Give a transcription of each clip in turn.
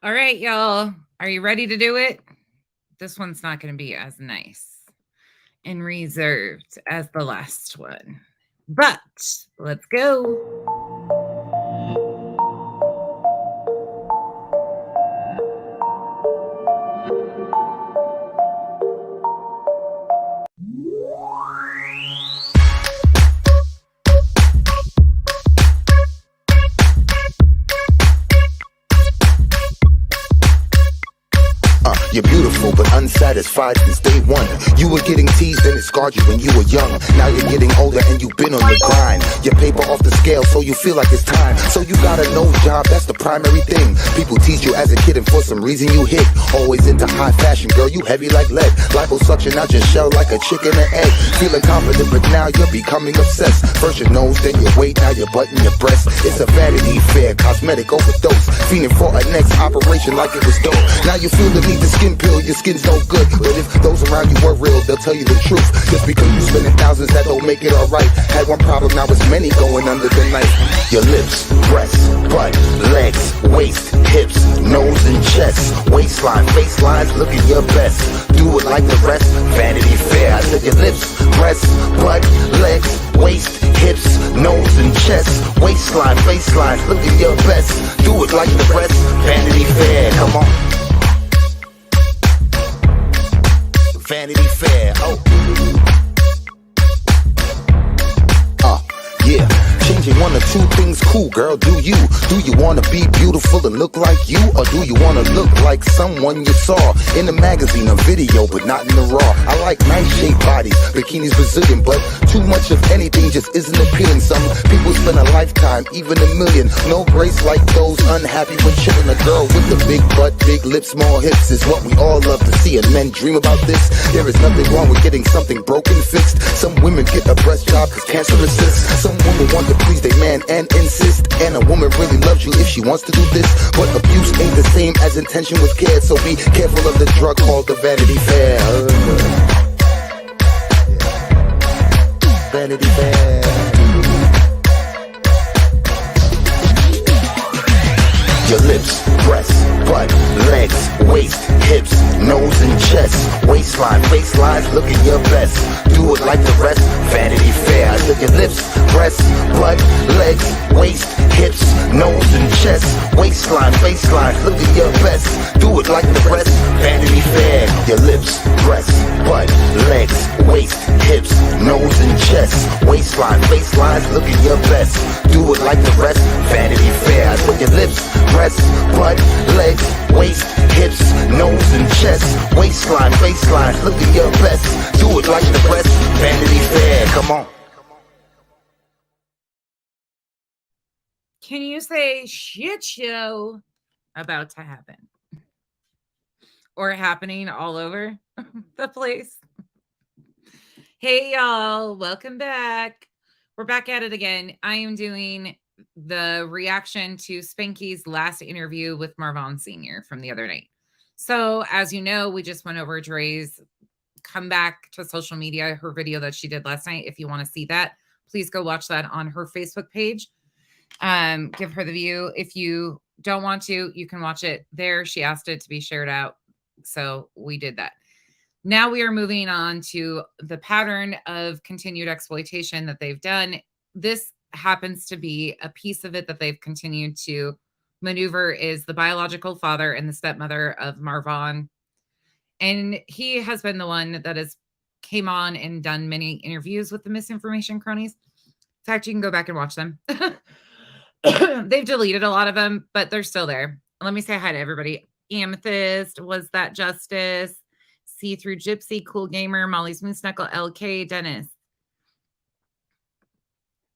All right, y'all. Are you ready to do it? This one's not going to be as nice and reserved as the last one. But let's go. You're beautiful but unsatisfied since day one. You were getting teased and it scarred you when you were young. Now you're getting older and you've been on the grind. Your paper off the scale so you feel like it's time. So you got a no job, that's the primary thing. People tease you as a kid and for some reason you hit. Always into high fashion, girl, you heavy like lead. Liposuction out your shell like a chicken and egg. Feeling confident but now you're becoming obsessed. First your nose, then your weight, now your butt and your breast. It's a vanity fair, cosmetic overdose. Fiending for a next operation like it was dope. Now you feel the need to skin pill, your skin's no good. But if those around you were real, they'll tell you the truth. Just because you spending thousands, that don't make it alright. Had one problem, now it's many going under the knife. Your lips, breasts, butt, legs, waist, hips, nose and chest, waistline, facelines, looking your best. Do it like the rest, Vanity Fair. I said your lips, breasts, butt, legs, waist, hips, nose and chest, waistline, facelines, looking your best. Do it like the rest, Vanity Fair. Come on. Vanity Fair, yeah. Changing one or two things, cool girl, do you? Do you wanna be beautiful and look like you? Or do you wanna look like someone you saw in a magazine or video, but not in the raw? I like nice shaped bodies, bikinis Brazilian, but too much of anything just isn't appealing. Some people spend a lifetime, even a million. No grace like those unhappy when chilling. A girl with a big butt, big lips, small hips is what we all love to see, and men dream about this. There is nothing wrong with getting something broken fixed. Some women get a breast job cause cancer assists. Some women want to please their man and insist. And a woman really loves you if she wants to do this. But abuse ain't the same as intention with care. So be careful of the drug called the Vanity Fair. Vanity Fair. Your lips, breasts, butt, legs, waist, hips, nose and chest, waistline, facelines, looking your best. Do it like the rest, Vanity Fair. I said your lips, breasts, butt, legs, waist, hips, nose and chest, waistline, facelines, looking your best. Do it like the rest, Vanity Fair. Your lips, breasts, butt, legs, waist, hips, nose and chest, waistline, facelines, looking your best. Do it like the rest, Vanity Fair. I said your lips, breasts, butt, legs, waist, hips, nose and chest, waistline, faceline, look at your best. Do it like the rest, Vanity Fair. Come on. Can you say shit show about to happen? Or happening all over the place? Hey, y'all. Welcome back. We're back at it again. I am doing the reaction to Spanky's last interview with Marvon Sr. from the other night. So, as you know, we just went over Dre's comeback to social media, her video that she did last night. If you want to see that, please go watch that on her Facebook page. Give her the view. If you don't want to, you can watch it there. She asked it to be shared out. So we did that. Now we are moving on to the pattern of continued exploitation that they've done. This happens to be a piece of it that they've continued to maneuver is the biological father and the stepmother of Marvon. And he has been the one that has came on and done many interviews with the misinformation cronies. In fact, you can go back and watch them. They've deleted a lot of them, but they're still there. Let me say hi to everybody. Amethyst, Was That Justice? See-Through Gypsy, Cool Gamer, Molly's Moose Knuckle, LK, Dennis.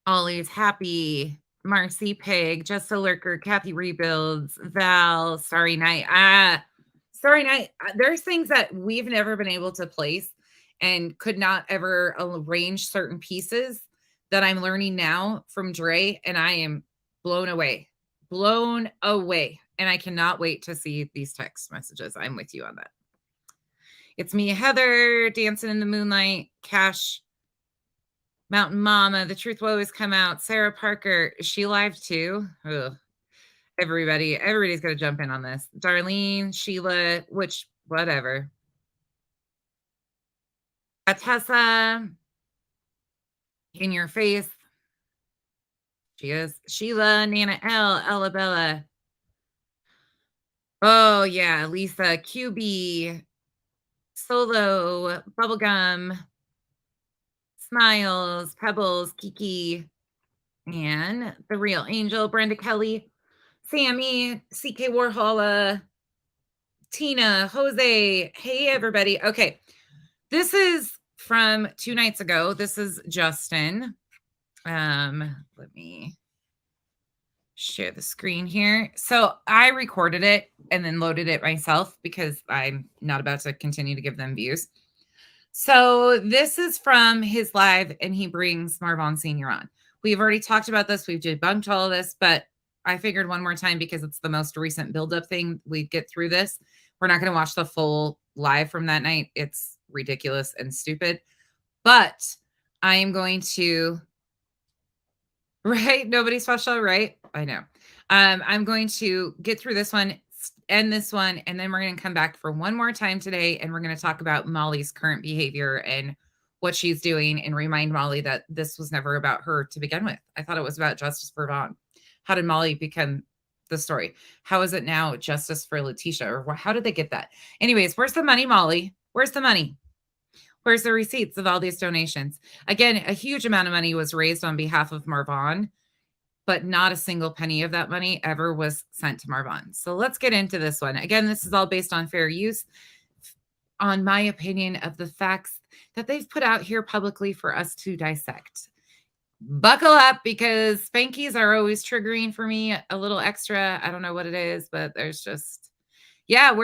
Ollie's Happy, Marcy Pig, Just a Lurker, Kathy Rebuilds, Val, Starry Night. Starry Night. There's things that we've never been able to place and could not ever arrange certain pieces that I'm learning now from Dre, and I am blown away. Blown away. And I cannot wait to see these text messages. I'm with you on that. It's me, Heather, Dancing in the Moonlight, Cash, Mountain Mama, The Truth Will Always Come Out, Sarah Parker. Is she live too? Ugh. Everybody's going to jump in on this. Darlene, Sheila, which, whatever. Tessa, in your face. She is. Sheila, Nana L, Ella. Oh, yeah. Lisa, QB, Solo, Bubblegum, Smiles, Pebbles, Kiki, and The Real Angel, Brenda Kelly, Sammy, CK Warhola, Tina, Jose. Hey, everybody. Okay. This is from 2 nights ago. This is Justin. Let me share the screen here. So I recorded it and then loaded it myself because I'm not about to continue to give them views. So this is from his live, and he brings Marvon Sr. on. We've already talked about this. We've debunked all of this, but I figured one more time because it's the most recent build-up thing. We get through this. We're not going to watch the full live from that night. It's ridiculous and stupid. But I am going to... Right? Nobody special, right? I know. I'm going to get through this one, end this one, and then we're going to come back for one more time today, and we're going to talk about Molly's current behavior and what she's doing, and remind Molly that this was never about her to begin with. I thought it was about justice for Vaughn. How did Molly become the story? How is it now justice for Letitia? Or how did they get that? Anyways, where's the money, Molly? Where's the money? Where's the receipts of all these donations? Again, a huge amount of money was raised on behalf of Marvon, but not a single penny of that money ever was sent to Marvon. So let's get into this one. Again, this is all based on fair use, on my opinion of the facts that they've put out here publicly for us to dissect. Buckle up, because Spankies are always triggering for me a little extra. I don't know what it is, but there's just, yeah,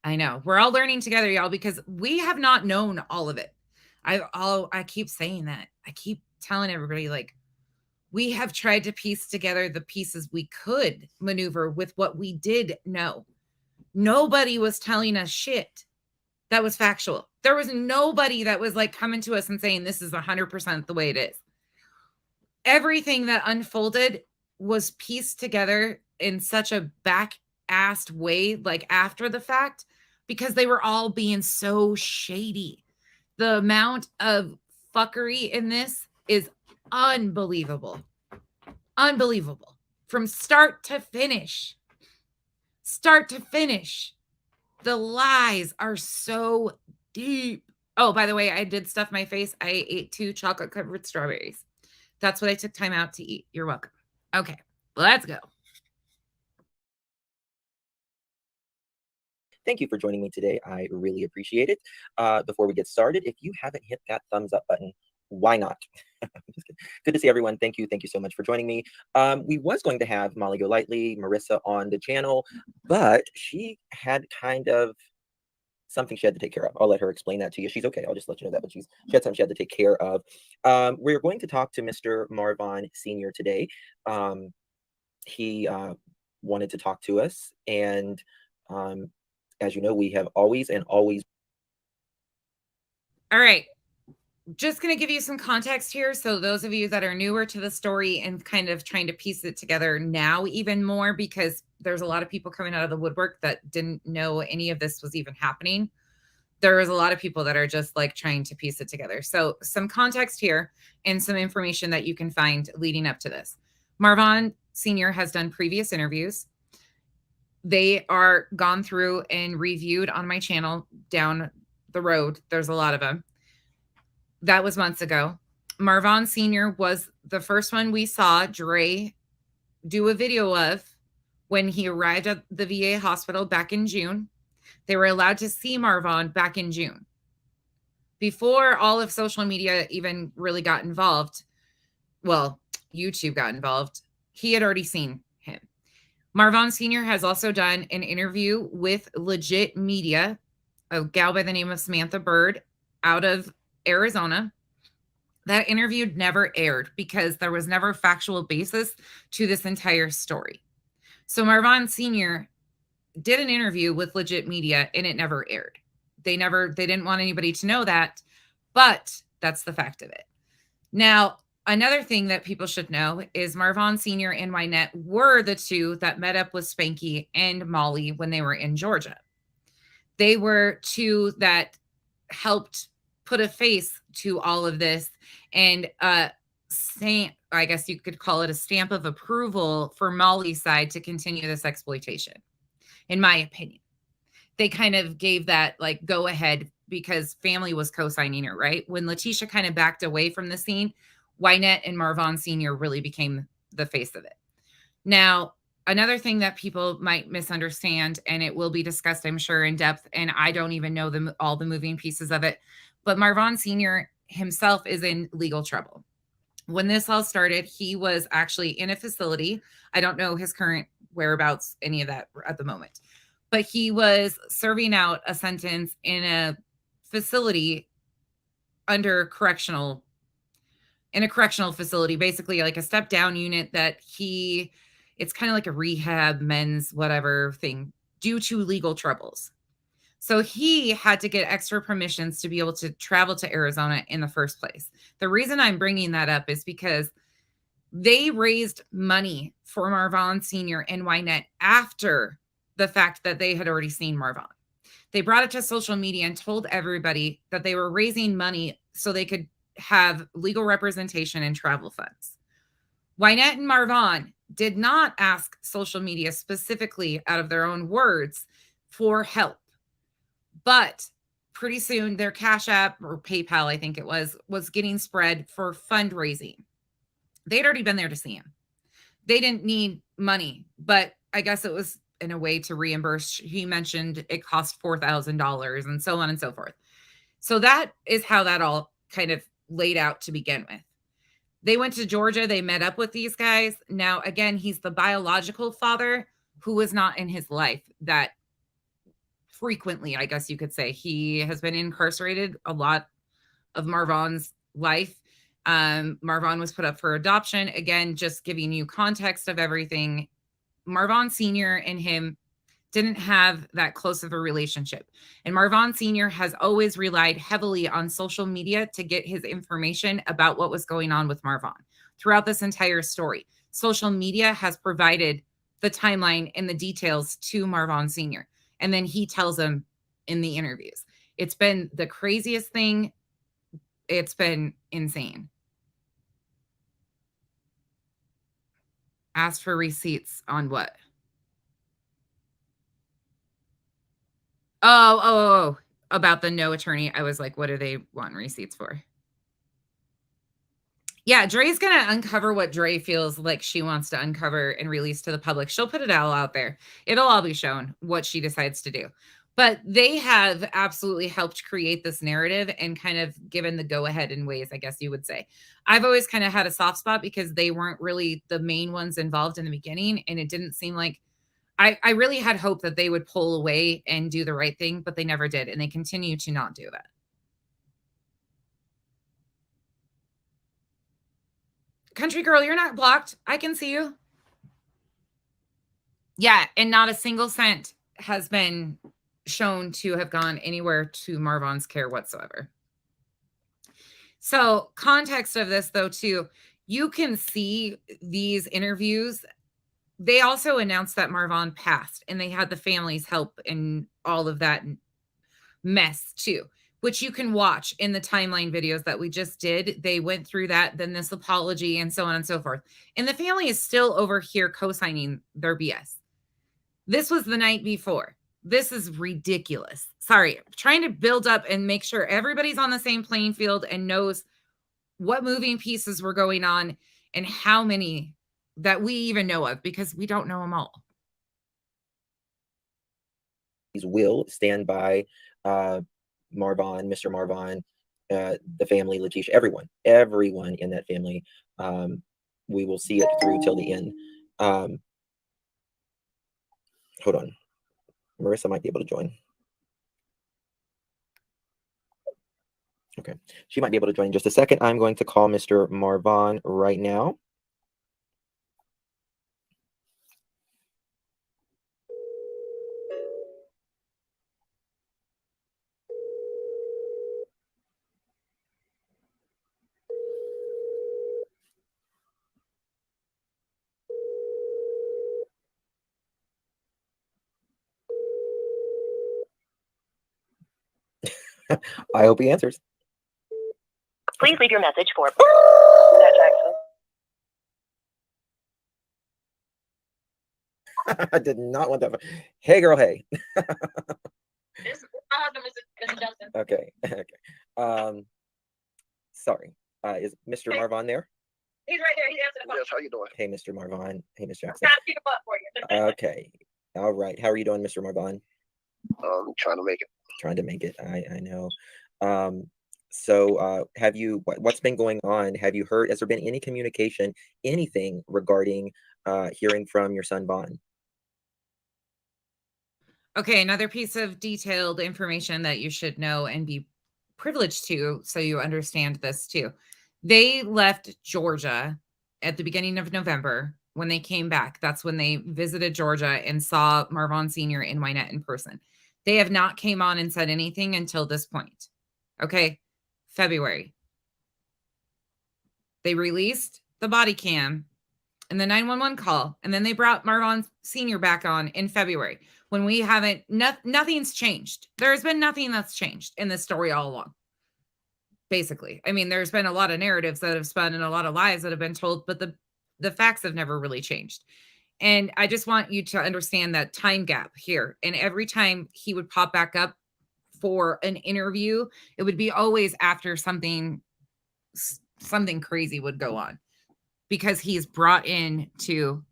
I know. We're all learning together, y'all, because we have not known all of it. I keep saying that. I keep telling everybody, like, we have tried to piece together the pieces we could maneuver with what we did know. Nobody was telling us shit that was factual. There was nobody that was like coming to us and saying this is 100% the way it is. Everything that unfolded was pieced together in such a back-assed way, like after the fact, because they were all being so shady. The amount of fuckery in this is unbelievable. Unbelievable. From start to finish. Start to finish. The lies are so deep. Oh, by the way, I did stuff my face. I ate 2 chocolate-covered strawberries. That's what I took time out to eat. You're welcome. Okay, let's go. Thank you for joining me today. I really appreciate it. Before we get started, if you haven't hit that thumbs up button, why not? Just kidding. Good to see everyone. Thank you. Thank you so much for joining me. We was going to have Molly Golightly, Marissa on the channel, but she had kind of something she had to take care of. I'll let her explain that to you. She's okay. I'll just let you know that, but she had something she had to take care of. We're going to talk to Mr. Marvon Sr. today. He wanted to talk to us, and as you know, we have always. All right. Just going to give you some context here. So those of you that are newer to the story and kind of trying to piece it together now even more, because there's a lot of people coming out of the woodwork that didn't know any of this was even happening. There is a lot of people that are just like trying to piece it together. So some context here and some information that you can find leading up to this. Marvon Sr. has done previous interviews. They are gone through and reviewed on my channel down the road. There's a lot of them. That was months ago. Marvon Sr. was the first one we saw Dre do a video of when he arrived at the VA hospital back in June. They were allowed to see Marvon back in June. Before all of social media even really got involved, well, YouTube got involved, he had already seen him. Marvon Sr. has also done an interview with Legit Media, a gal by the name of Samantha Bird out of Arizona. That interview never aired because there was never factual basis to this entire story. So Marvon Sr. did an interview with Legit Media and it never aired. They didn't want anybody to know that, but that's the fact of it. Now, Another thing that people should know is Marvon Sr. and Wynette were the two that met up with Spanky and Molly when they were in Georgia. They were two that helped put a face to all of this and I guess you could call it a stamp of approval for Molly's side to continue this exploitation, in my opinion. They kind of gave that like go ahead because family was co-signing it, right? When Letitia kind of backed away from the scene, Wynette and Marvon Sr. really became the face of it. Now, another thing that people might misunderstand, and it will be discussed, I'm sure, in depth, and I don't even know all the moving pieces of it, but Marvon Sr. himself is in legal trouble. When this all started, he was actually in a facility. I don't know his current whereabouts, any of that at the moment, but he was serving out a sentence in a facility under in a correctional facility, basically like a step down unit that it's kind of like a rehab men's whatever thing due to legal troubles. So he had to get extra permissions to be able to travel to Arizona in the first place. The reason I'm bringing that up is because they raised money for Marvon Sr. and Wynette after the fact that they had already seen Marvon. They brought it to social media and told everybody that they were raising money so they could have legal representation and travel funds. Wynette and Marvon did not ask social media specifically out of their own words for help. But pretty soon their Cash App or PayPal, I think it was getting spread for fundraising. They'd already been there to see him. They didn't need money, but I guess it was in a way to reimburse. He mentioned it cost $4,000 and so on and so forth. So that is how that all kind of laid out to begin with. They went to Georgia. They met up with these guys. Now, again, he's the biological father who was not in his life that frequently, I guess you could say. He has been incarcerated a lot of Marvon's life. Marvon was put up for adoption. Again, just giving you context of everything. Marvon Sr. and him didn't have that close of a relationship. And Marvon Sr. has always relied heavily on social media to get his information about what was going on with Marvon. Throughout this entire story, social media has provided the timeline and the details to Marvon Sr. And then he tells them in the interviews. It's been the craziest thing. It's been insane. Ask for receipts on what? Oh, about the no attorney. I was like, what do they want receipts for? Yeah, Dre's going to uncover what Dre feels like she wants to uncover and release to the public. She'll put it all out there. It'll all be shown what she decides to do. But they have absolutely helped create this narrative and kind of given the go-ahead in ways, I guess you would say. I've always kind of had a soft spot because they weren't really the main ones involved in the beginning, and it didn't seem like I really had hope that they would pull away and do the right thing, but they never did, and they continue to not do that. Country girl, you're not blocked. I can see you. Yeah, and not a single cent has been shown to have gone anywhere to Marvon's care whatsoever. So, context of this, though, too, you can see these interviews. They also announced that Marvon passed, and they had the family's help in all of that mess, too, which you can watch in the timeline videos that we just did. They went through that, then this apology, and so on and so forth. And the family is still over here co-signing their BS. This was the night before. This is ridiculous. Sorry, I'm trying to build up and make sure everybody's on the same playing field and knows what moving pieces were going on and how many that we even know of, because we don't know them all. Will stand by Marvon, Mr. Marvon, the family, Letitia, everyone in that family. We will see it through till the end. Hold on. Marissa might be able to join. Okay, she might be able to join in just a second. I'm going to call Mr. Marvon right now. I hope he answers. Please leave your message for. I did not want that. Hey, girl, hey. Okay, okay. Sorry. Is Mr. Marvon there? He's right there. He's answering the phone. Yes, how you doing? Hey, Mr. Marvon. Hey, Mr. I'm Jackson. trying to pick him up for you. Okay. All right. How are you doing, Mr. Marvon? Trying to make it. Trying to make it. I know. So have you, what's been going on? Have you heard, has there been any communication, anything regarding hearing from your son, Vaughn? Okay, another piece of detailed information that you should know and be privileged to, so you understand this too. They left Georgia at the beginning of November. When they came back, that's when they visited Georgia and saw Marvon Sr. in Wynette in person. They have not came on and said anything until this point. Okay, February. They released the body cam and the 911 call, and then they brought Marvon Sr. back on in February. When we haven't, nothing's changed. There's been nothing that's changed in this story all along. Basically, I mean, there's been a lot of narratives that have spun and a lot of lies that have been told, but the facts have never really changed. And I just want you to understand that time gap here. And every time he would pop back up for an interview, it would be always after something crazy would go on, because he's brought in to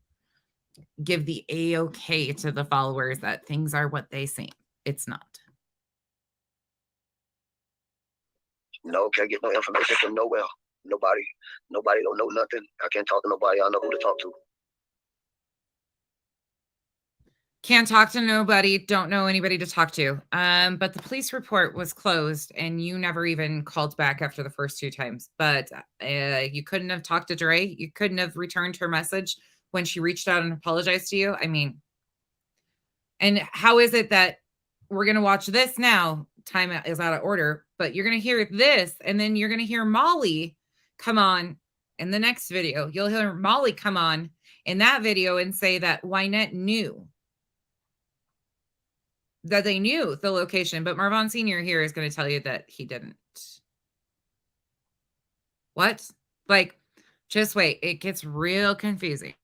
give the A-OK to the followers that things are what they seem. It's not. No, can't get no information from nowhere. Nobody don't know nothing. I can't talk to nobody. I don't know who to talk to. Can't talk to nobody, don't know anybody to talk to. But the police report was closed and you never even called back after the first 2 times. But you couldn't have talked to Dre. You couldn't have returned her message when she reached out and apologized to you. I mean, and how is it that we're going to watch this now? Time is out of order, but you're going to hear this, and then you're going to hear Molly come on in the next video. You'll hear Molly come on in that video and say that Wynette knew, that they knew the location, but Marvon Sr. here is going to tell you that he didn't. What? Like, just wait. It gets real confusing.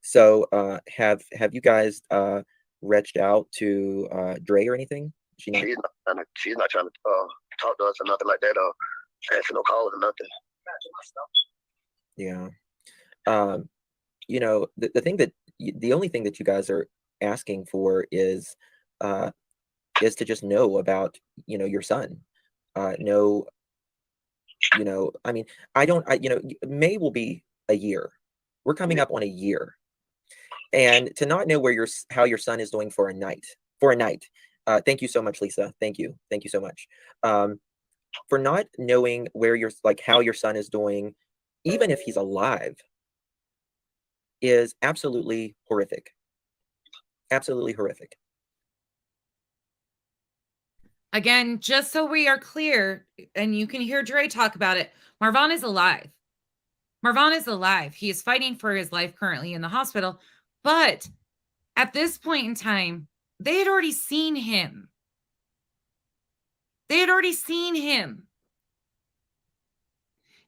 So have you guys reached out to Dre or anything? She's not trying to talk to us or nothing like that, or answer no calls or nothing. Yeah. You know, the thing that the only thing that you guys are asking for is to just know about, you know, your son. Know, you know, I mean, you know, May will be a year. We're coming up on a year. And to not know how your son is doing for a night. Thank you so much, Lisa. Thank you so much. For not knowing where how your son is doing, even if he's alive, is absolutely horrific. Absolutely horrific. Again, just so we are clear, and you can hear Dre talk about it, Marvon is alive. Marvon is alive. He is fighting for his life currently in the hospital. But at this point in time, they had already seen him.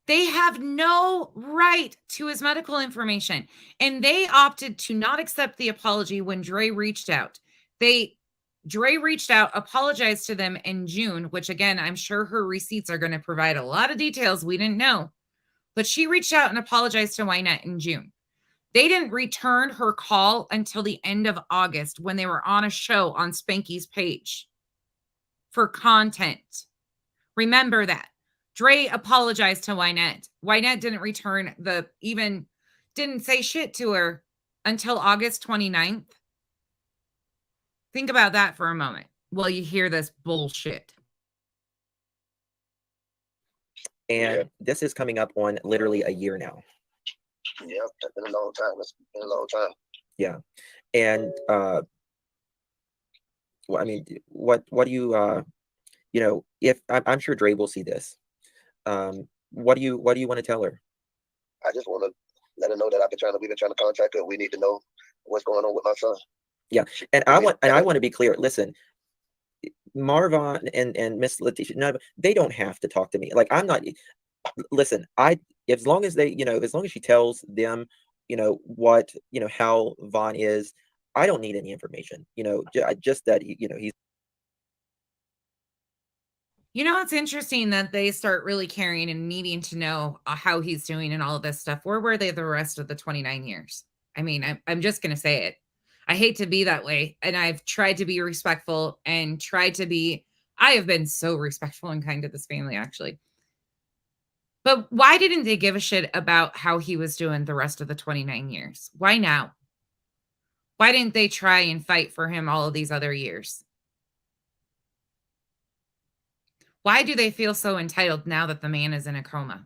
They have no right to his medical information. And they opted to not accept the apology when Dre reached out. Dre reached out, apologized to them in June, which again, I'm sure her receipts are going to provide a lot of details we didn't know. But she reached out and apologized to Wynette in June. They didn't return her call until the end of August when they were on a show on Spanky's page for content. Remember that. Dre apologized to Wynette. Wynette didn't return didn't say shit to her until August 29th. Think about that for a moment while you hear this bullshit. And this is coming up on literally a year now. Yeah, it's been a long time. It's been a long time. Yeah. And well, I mean, what do you you know, if I'm sure Dre will see this. What do you want to tell her? I just want to let her know that we've been trying to contact her. We need to know what's going on with my son. Yeah, and I want to be clear. Listen, Marvon and Miss Letitia, no, they don't have to talk to me. Like, I'm not. Listen, as long as they, as long as she tells them, what, how Vaughn is, I don't need any information. Just that he's. It's interesting that they start really caring and needing to know how he's doing and all of this stuff. Where were they the rest of the 29 years? I mean, I'm just going to say it. I hate to be that way. And I've tried to be respectful and I have been so respectful and kind to this family, actually. But why didn't they give a shit about how he was doing the rest of the 29 years? Why now? Why didn't they try and fight for him all of these other years? Why do they feel so entitled now that the man is in a coma?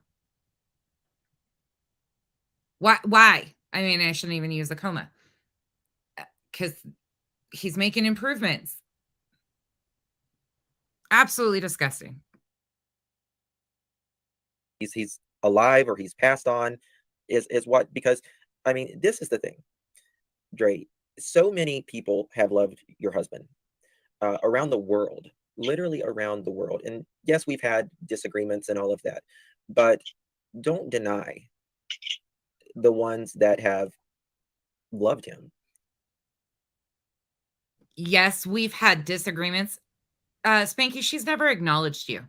Why? I mean, I shouldn't even use the coma. Because he's making improvements. Absolutely disgusting. He's alive or he's passed on is what, because I mean, this is the thing, Dre. So many people have loved your husband around the world, literally around the world. And yes, we've had disagreements and all of that, but don't deny the ones that have loved him. Yes, we've had disagreements. Spanky, she's never acknowledged you.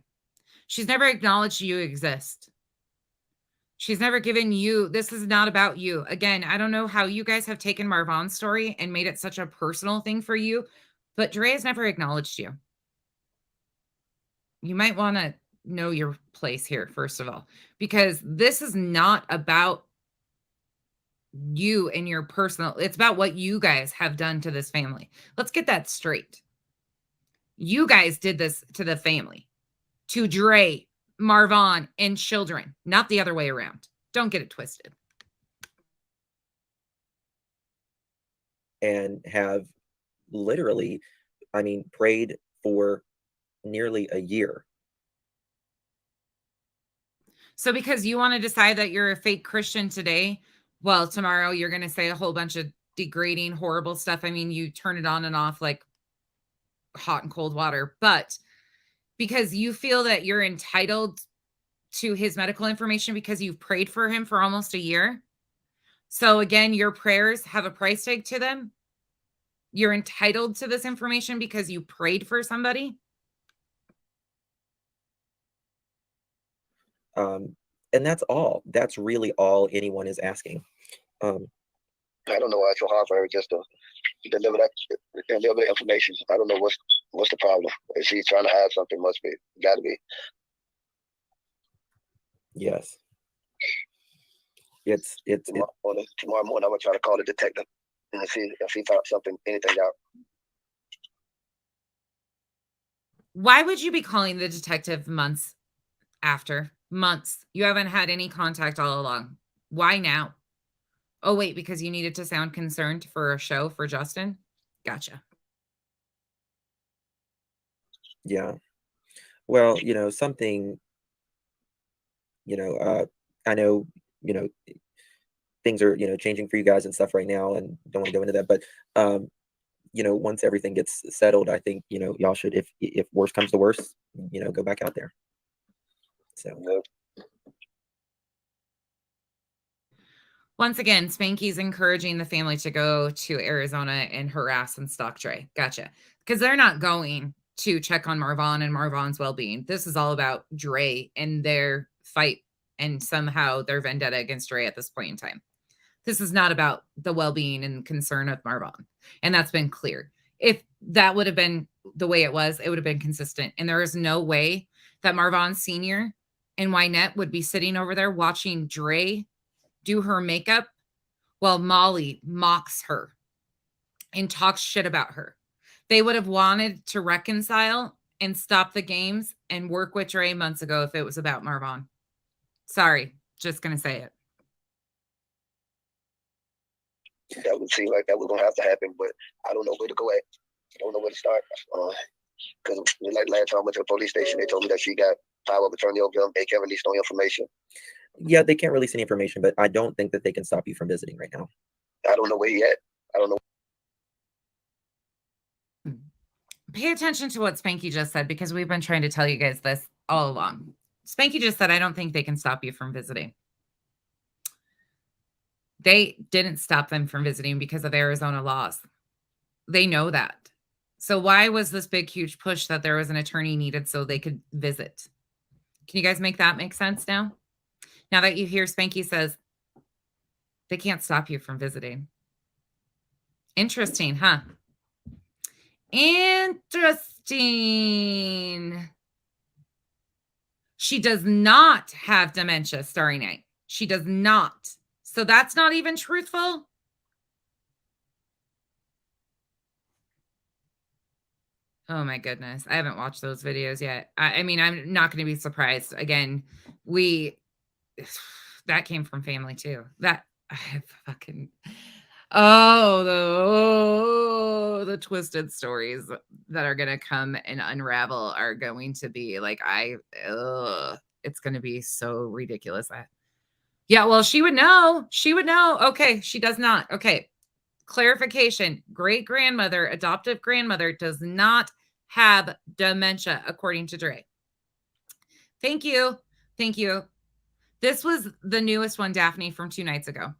She's never acknowledged you exist. She's never given you, this is not about you. Again, I don't know how you guys have taken Marvon's story and made it such a personal thing for you, but Dre has never acknowledged you. You might want to know your place here, first of all, because this is not about you and your personal, it's about what you guys have done to this family. Let's get that straight. You guys did this to the family, to Dre, Marvon, and children, not the other way around. Don't get it twisted. And have literally, I mean, prayed for nearly a year. So because you want to decide that you're a fake Christian today, well, tomorrow you're going to say a whole bunch of degrading, horrible stuff. I mean, you turn it on and off like hot and cold water, but because you feel that you're entitled to his medical information because you've prayed for him for almost a year. So again, your prayers have a price tag to them. You're entitled to this information because you prayed for somebody. And that's all. That's really all anyone is asking. I don't know why it's so hard for her just to deliver that information. I don't know what's the problem. If she's trying to hide something, must be, got to be. Yes. It's tomorrow morning. I'm gonna try to call the detective and see if he found anything out. Why would you be calling the detective months after? Months. You haven't had any contact all along. Why now? Oh, wait, because you needed to sound concerned for a show for Justin? Gotcha. Yeah. Well, something, I know, things are, changing for you guys and stuff right now, and don't want to go into that, but, once everything gets settled, I think, y'all should, if worse comes to worse, go back out there. So. Yep. Once again, Spanky's encouraging the family to go to Arizona and harass and stalk Dre. Gotcha. Because they're not going to check on Marvon and Marvon's well-being. This is all about Dre and their fight and somehow their vendetta against Dre at this point in time. This is not about the well-being and concern of Marvon. And that's been clear. If that would have been the way it would have been consistent. And there is no way that Marvon Sr. and Wynette would be sitting over there watching Dre do her makeup while Molly mocks her and talks shit about her. They would have wanted to reconcile and stop the games and work with Dre months ago if it was about Marvon. Sorry, just going to say it. That would seem like that was gonna have to happen, but I don't know where to go at. I don't know where to start. Because like last time I went to the police station, they told me that she got power of attorney over them. They can't release no information. Yeah, they can't release any information, but I don't think that they can stop you from visiting right now. I don't know where he at. I don't know. pay attention to what Spanky just said, because we've been trying to tell you guys this all along. Spanky just said, I don't think they can stop you from visiting. They didn't stop them from visiting because of Arizona laws. They know that. So why was this big, huge push that there was an attorney needed so they could visit? Can you guys make that make sense now? Now that you hear Spanky says, they can't stop you from visiting. Interesting, huh? Interesting. She does not have dementia, Starry Night. She does not. So that's not even truthful. Oh my goodness. I haven't watched those videos yet. I mean, I'm not going to be surprised. Again, that came from family too. That I fucking the twisted stories that are going to come and unravel are going to be like, it's going to be so ridiculous. Yeah, well, she would know. She would know. Okay, she does not. Okay. Clarification. Great-grandmother, adoptive grandmother, does not have dementia, according to Dre. Thank you. Thank you. This was the newest one, Daphne, from 2 nights ago.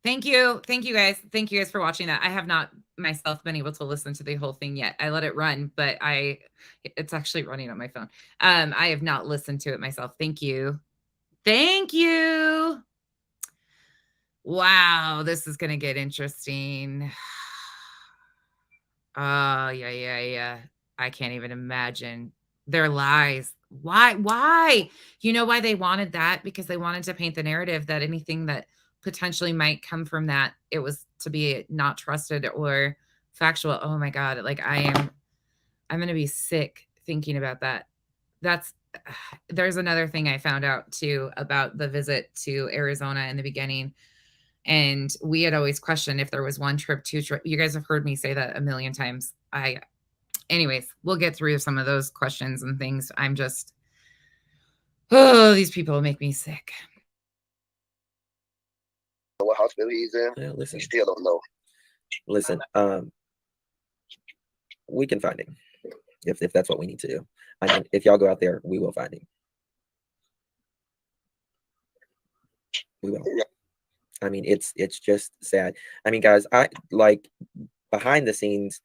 Thank you. Thank you, guys. Thank you guys for watching that. I have not myself been able to listen to the whole thing yet. I let it run, but it's actually running on my phone. I have not listened to it myself. Thank you. Thank you. Wow, this is going to get interesting. Yeah. I can't even imagine their lies. Why? You know why they wanted that? Because they wanted to paint the narrative that anything that potentially might come from that, it was to be not trusted or factual. Oh my God. Like I'm going to be sick thinking about that. There's another thing I found out too about the visit to Arizona in the beginning. And we had always questioned if there was one trip, two trip. You guys have heard me say that a million times. Anyways, we'll get through some of those questions and things. I'm just, these people make me sick. What hospital he's in? Yeah, listen. We still don't know. Listen, we can find him if that's what we need to do. I mean, if y'all go out there, we will find him. We will. Yeah. I mean, it's just sad. I mean, guys, I like behind the scenes,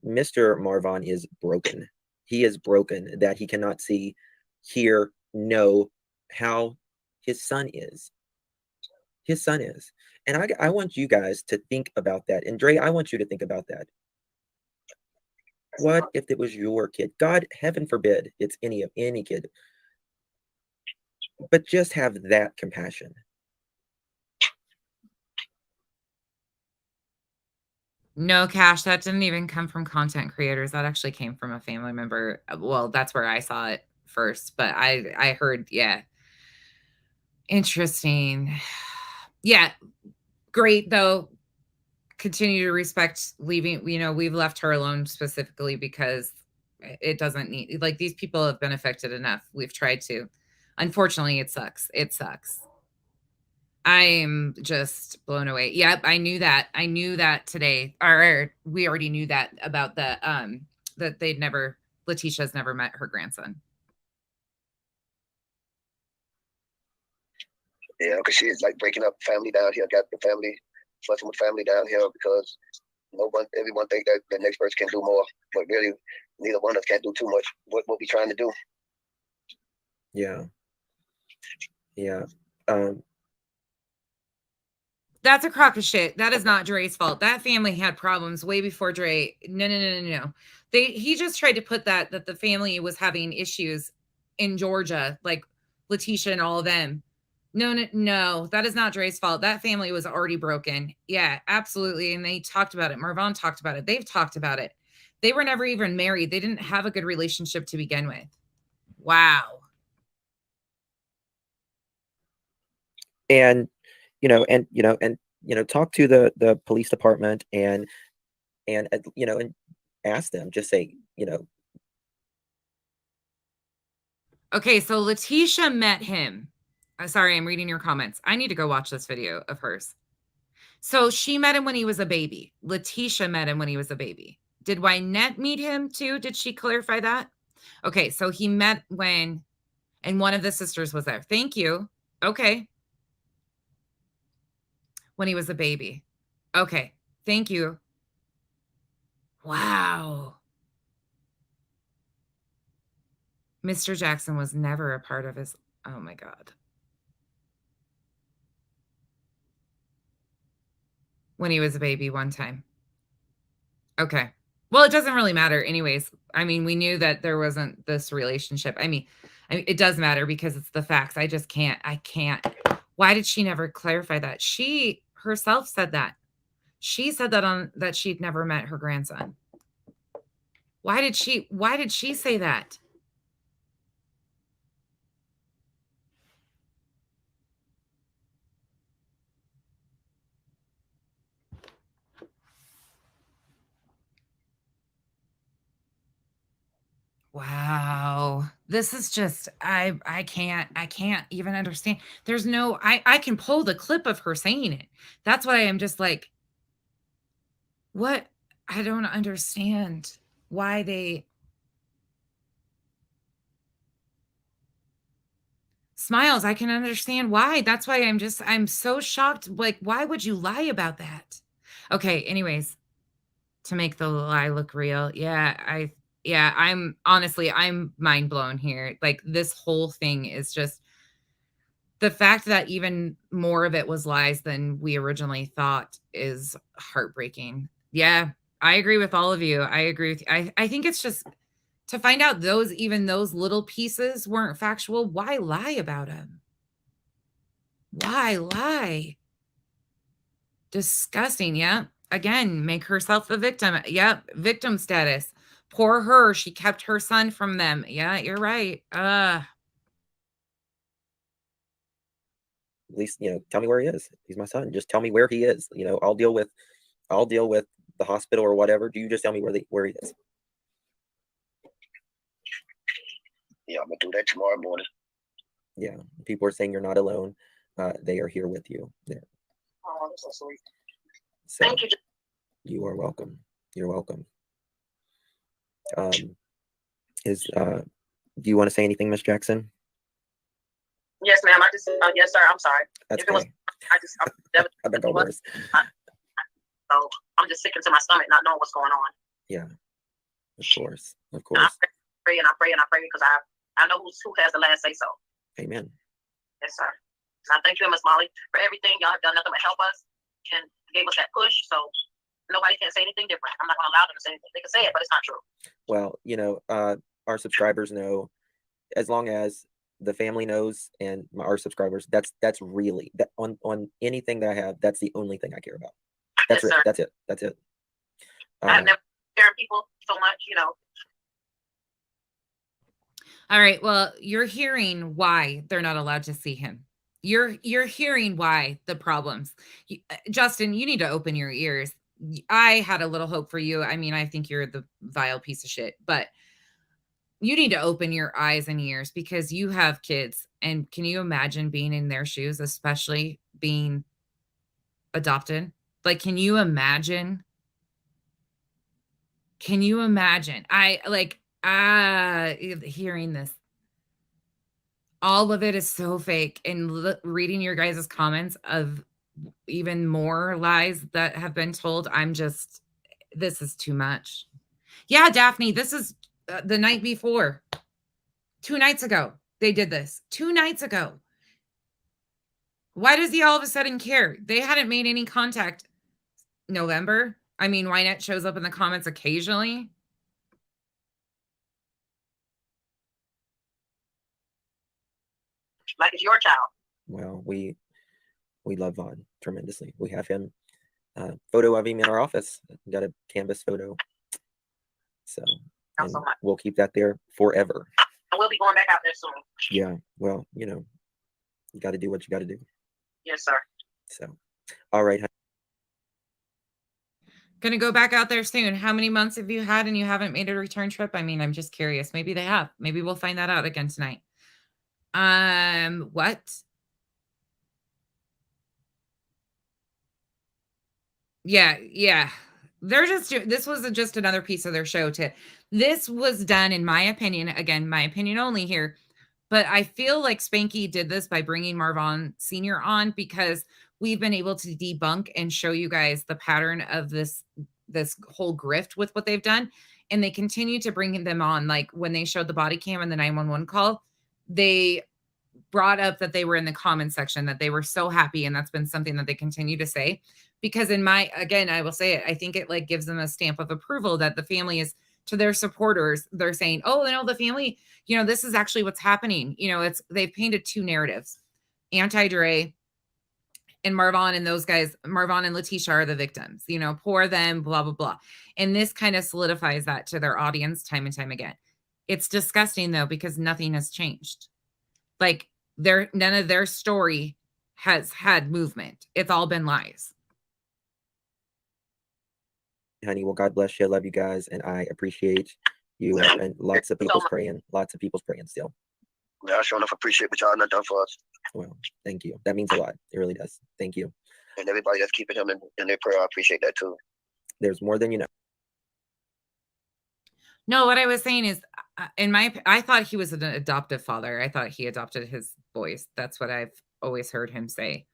Mr. Marvon is broken. He is broken that he cannot see, hear, know how his son is. His son is. And I want you guys to think about that. And Dre, I want you to think about that. What if it was your kid? God, heaven forbid it's any kid. But just have that compassion. No, Cash, that didn't even come from content creators. That actually came from a family member. Well, that's where I saw it first, but I heard, yeah. Interesting. Yeah. Great, though. Continue to respect leaving. We've left her alone specifically because it doesn't need, like, these people have been affected enough. We've tried to. Unfortunately, it sucks. It sucks. I'm just blown away. Yep, I knew that. I knew that today. Or we already knew that about the that Letitia's never met her grandson. Yeah, because she is like breaking up family down here. Got the family fussing with family down here because everyone think that the next person can do more, but really neither one of us can't do too much. What we trying to do? Yeah. That's a crock of shit. That is not Dre's fault. That family had problems way before Dre. No. He just tried to put that the family was having issues in Georgia, like Letitia and all of them. No, that is not Dre's fault. That family was already broken. Yeah, absolutely. And they talked about it. Marvon talked about it. They've talked about it. They were never even married. They didn't have a good relationship to begin with. Wow. And talk to the police department and ask them, just say, Okay, so Letitia met him. Sorry, I'm reading your comments. I need to go watch this video of hers. So she met him when he was a baby. Letitia met him when he was a baby. Did Wynette meet him too? Did she clarify that? Okay, so he met when, and one of the sisters was there. Thank you. Okay. When he was a baby. Okay. Thank you. Wow. Mr. Jackson was never a part of his. Oh my God. When he was a baby one time. Okay. Well, it doesn't really matter anyways. I mean, we knew that there wasn't this relationship. I mean, it does matter because it's the facts. I just can't. I can't. Why did she never clarify that? She herself said that. She said that she'd never met her grandson. Why did she say that? Wow. This is just I can't even understand. There's no I can pull the clip of her saying it. That's why I'm just like, what? I don't understand why they Smiles, I can understand why. That's why I'm so shocked. Like, why would you lie about that? Okay, anyways, to make the lie look real. Yeah, I'm honestly, I'm mind blown here. Like, this whole thing is just the fact that even more of it was lies than we originally thought is heartbreaking. Yeah, I agree with all of you. I agree with you. I think it's just to find out even those little pieces weren't factual. Why lie about them? Why lie? Disgusting. Yeah. Again, make herself a victim. Yep. Victim status. Poor her. She kept her son from them. Yeah, you're right. At least, tell me where he is. He's my son. Just tell me where he is. I'll deal with the hospital or whatever. Do you just tell me where he is? Yeah, I'm gonna do that tomorrow morning. Yeah. People are saying you're not alone. They are here with you. There. Oh, I'm so sweet. So, Thank you. you are welcome. You're welcome. Do you want to say anything, Miss Jackson? Yes, ma'am. Yes, sir. I'm sorry. That's If it was, okay. I've been told worse. So I'm just sick into my stomach, not knowing what's going on. Yeah, of course. I pray and I pray and I pray because I know who has the last say so. Amen. Yes, sir. So I thank you, Miss Molly, for everything. Y'all have done nothing but help us and gave us that push. So nobody can say anything different. I'm not going to allow them to say anything. They can say it, but it's not true. Well, our subscribers know, as long as the family knows and our subscribers, that's really that on anything that I have. That's the only thing I care about. That's yes, it. Sir. That's it. I've never cared people so much, All right. Well, you're hearing why they're not allowed to see him. You're hearing why the problems. Justin, you need to open your ears. I had a little hope for you. I mean, I think you're the vile piece of shit, but you need to open your eyes and ears because you have kids. And can you imagine being in their shoes, especially being adopted? Like, can you imagine? Can you imagine? Hearing this. All of it is so fake. And reading your guys' comments of even more lies that have been told, this is too much. Yeah, Daphne, this is the night before. 2 nights ago, they did this. 2 nights ago. Why does he all of a sudden care? They hadn't made any contact. November. I mean, Wynette shows up in the comments occasionally. like it's your child. Well, we love Vaughn tremendously. We have him, photo of him in our office. We got a canvas photo. So we'll keep that there forever. And we'll be going back out there soon. Yeah. Well, you got to do what you got to do. Yes, sir. So, all right. Gonna go back out there soon. How many months have you had and you haven't made a return trip? I mean, I'm just curious. Maybe they have. Maybe we'll find that out again tonight. What? Yeah. They're this was just another piece of their show this was done, in my opinion, again, my opinion only here, but I feel like Spanky did this by bringing Marvon Sr. on because we've been able to debunk and show you guys the pattern of this whole grift with what they've done. And they continue to bring them on. Like when they showed the body cam and the 911 call, they brought up that they were in the comment section, that they were so happy. And that's been something that they continue to say, because again, I will say it, I think it like gives them a stamp of approval that the family is, to their supporters, they're saying, oh, the family, this is actually what's happening. They've painted two narratives, anti-Dre and Marvon, and those guys, Marvon and Letitia, are the victims, poor them, blah, blah, blah. And this kind of solidifies that to their audience time and time again. It's disgusting though, because nothing has changed. Like none of their story has had movement. It's all been lies. Honey, well, God bless you. I love you guys, and I appreciate you. And lots of people's praying. Lots of people's praying still. Yeah, I sure enough appreciate what y'all not done for us. Well, thank you. That means a lot. It really does. Thank you. And everybody that's keeping him in their prayer, I appreciate that too. There's more than you know. No, what I was saying is, I thought he was an adoptive father. I thought he adopted his boys. That's what I've always heard him say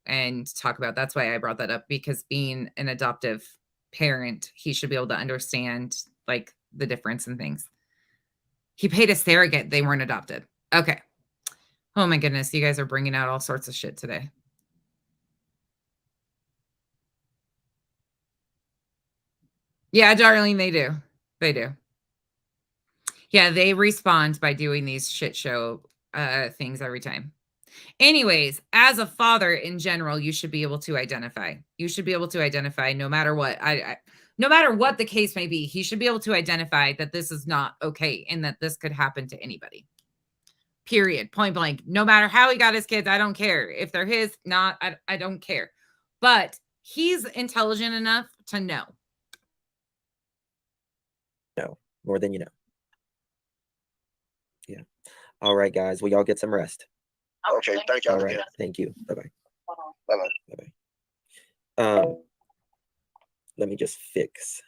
and talk about. That's why I brought that up, because being an adoptive parent, he should be able to understand like the difference in things. He paid a surrogate. They weren't adopted. Okay. Oh my goodness. You guys are bringing out all sorts of shit today. Yeah, darling, they do. They do. Yeah, they respond by doing these shit show things every time. Anyways, as a father in general, you should be able to identify. You should be able to identify no matter what. No matter what the case may be, he should be able to identify that this is not okay and that this could happen to anybody. Period. Point blank. No matter how he got his kids, I don't care. If they're his, not, I don't care. But he's intelligent enough to know. No, more than you know. Yeah. All right, guys. Well, y'all get some rest. Okay, thank y'all. All right. Thank you. Bye-bye. Bye-bye. Bye-bye. Let me just fix.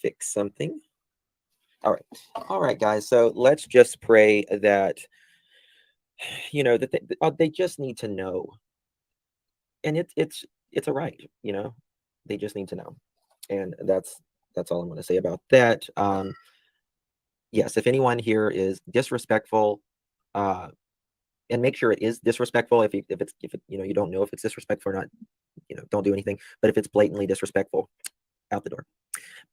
Fix something. All right, guys. So let's just pray that, that they just need to know, and it's a right. They just need to know, and that's all I'm going to say about that. Yes, if anyone here is disrespectful, and make sure it is disrespectful. If you don't know if it's disrespectful or not, don't do anything. But if it's blatantly disrespectful, out the door.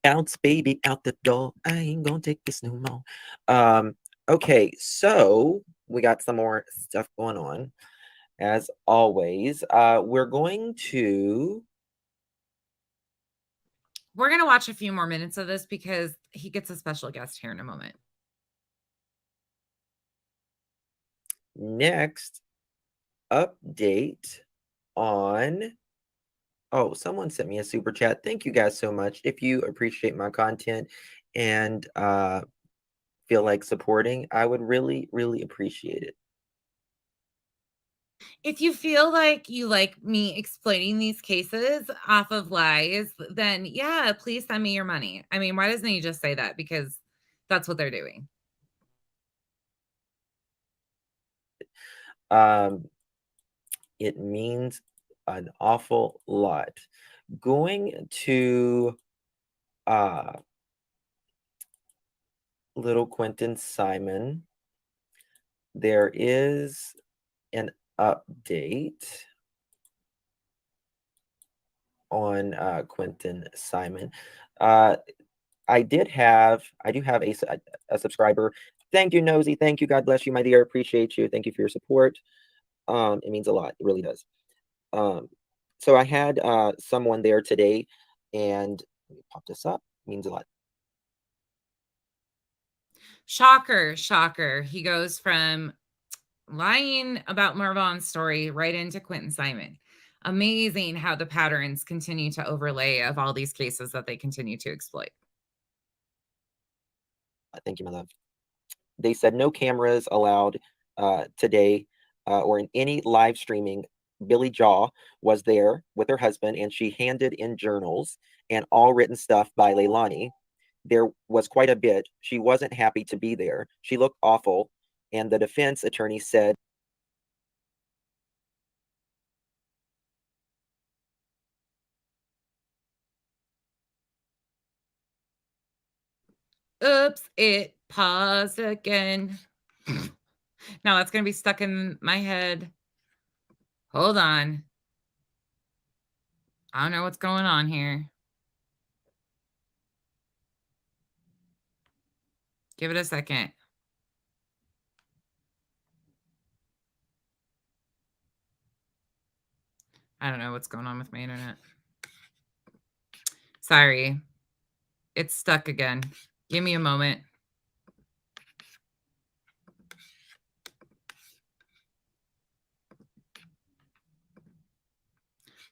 Bounce, baby, out the door. I ain't gonna take this no more. Okay, so we got some more stuff going on. As always, we're going to watch a few more minutes of this because he gets a special guest here in a moment. Next update on, someone sent me a super chat. Thank you guys so much. If you appreciate my content and feel like supporting, I would really, really appreciate it. If you feel like you like me explaining these cases off of lies, then yeah, please send me your money. I mean, why doesn't he just say that? Because that's what they're doing. It means an awful lot. Going to little Quentin Simon, there is an update on Quentin Simon. I do have a subscriber. Thank you, Nosy. Thank you. God bless you, my dear. Appreciate you. Thank you for your support. It means a lot. It really does. So I had someone there today, and let me pop this up. It means a lot. Shocker. He goes from lying about Marvon's story right into Quentin Simon. Amazing how the patterns continue to overlay of all these cases that they continue to exploit. Thank you, my love. They said no cameras allowed today or in any live streaming, Billy Jaw was there with her husband, and she handed in journals and all written stuff by Leilani. There was quite a bit. She wasn't happy to be there. She looked awful, and the defense attorney said, Oops, it paused again. Now that's going to be stuck in my head. Hold on. I don't know what's going on here. Give it a second. I don't know what's going on with my internet. Sorry. It's stuck again. Give me a moment.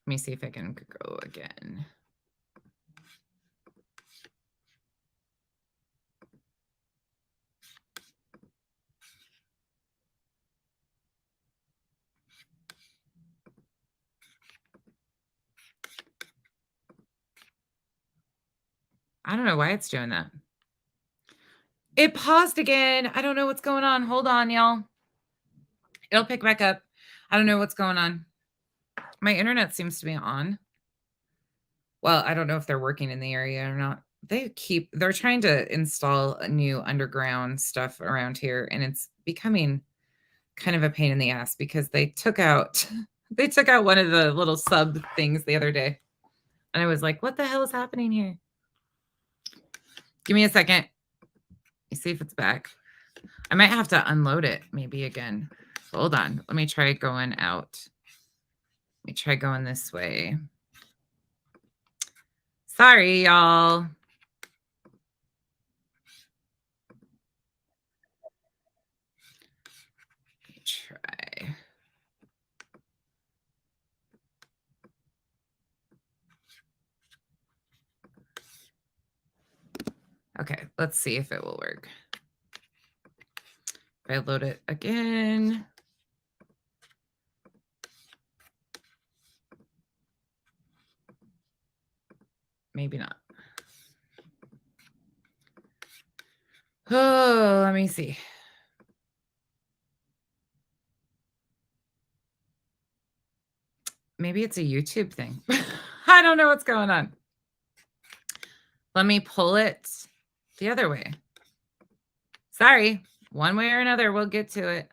Let me see if I can go again. I don't know why it's doing that. It paused again. I don't know what's going on. Hold on, y'all. It'll pick back up. I don't know what's going on. My internet seems to be on. Well, I don't know if they're working in the area or not. They're trying to install a new underground stuff around here, and it's becoming kind of a pain in the ass because they took out one of the little sub things the other day. And I was like, what the hell is happening here? Give me a second. You see if it's back. I might have to unload it maybe again. Hold on. Let me try going out. Let me try going this way. Sorry, y'all. Let me try. Okay, let's see if it will work. If I load it again. Maybe not. Oh, let me see. Maybe it's a YouTube thing. I don't know what's going on. Let me pull it the other way. Sorry. One way or another, we'll get to it.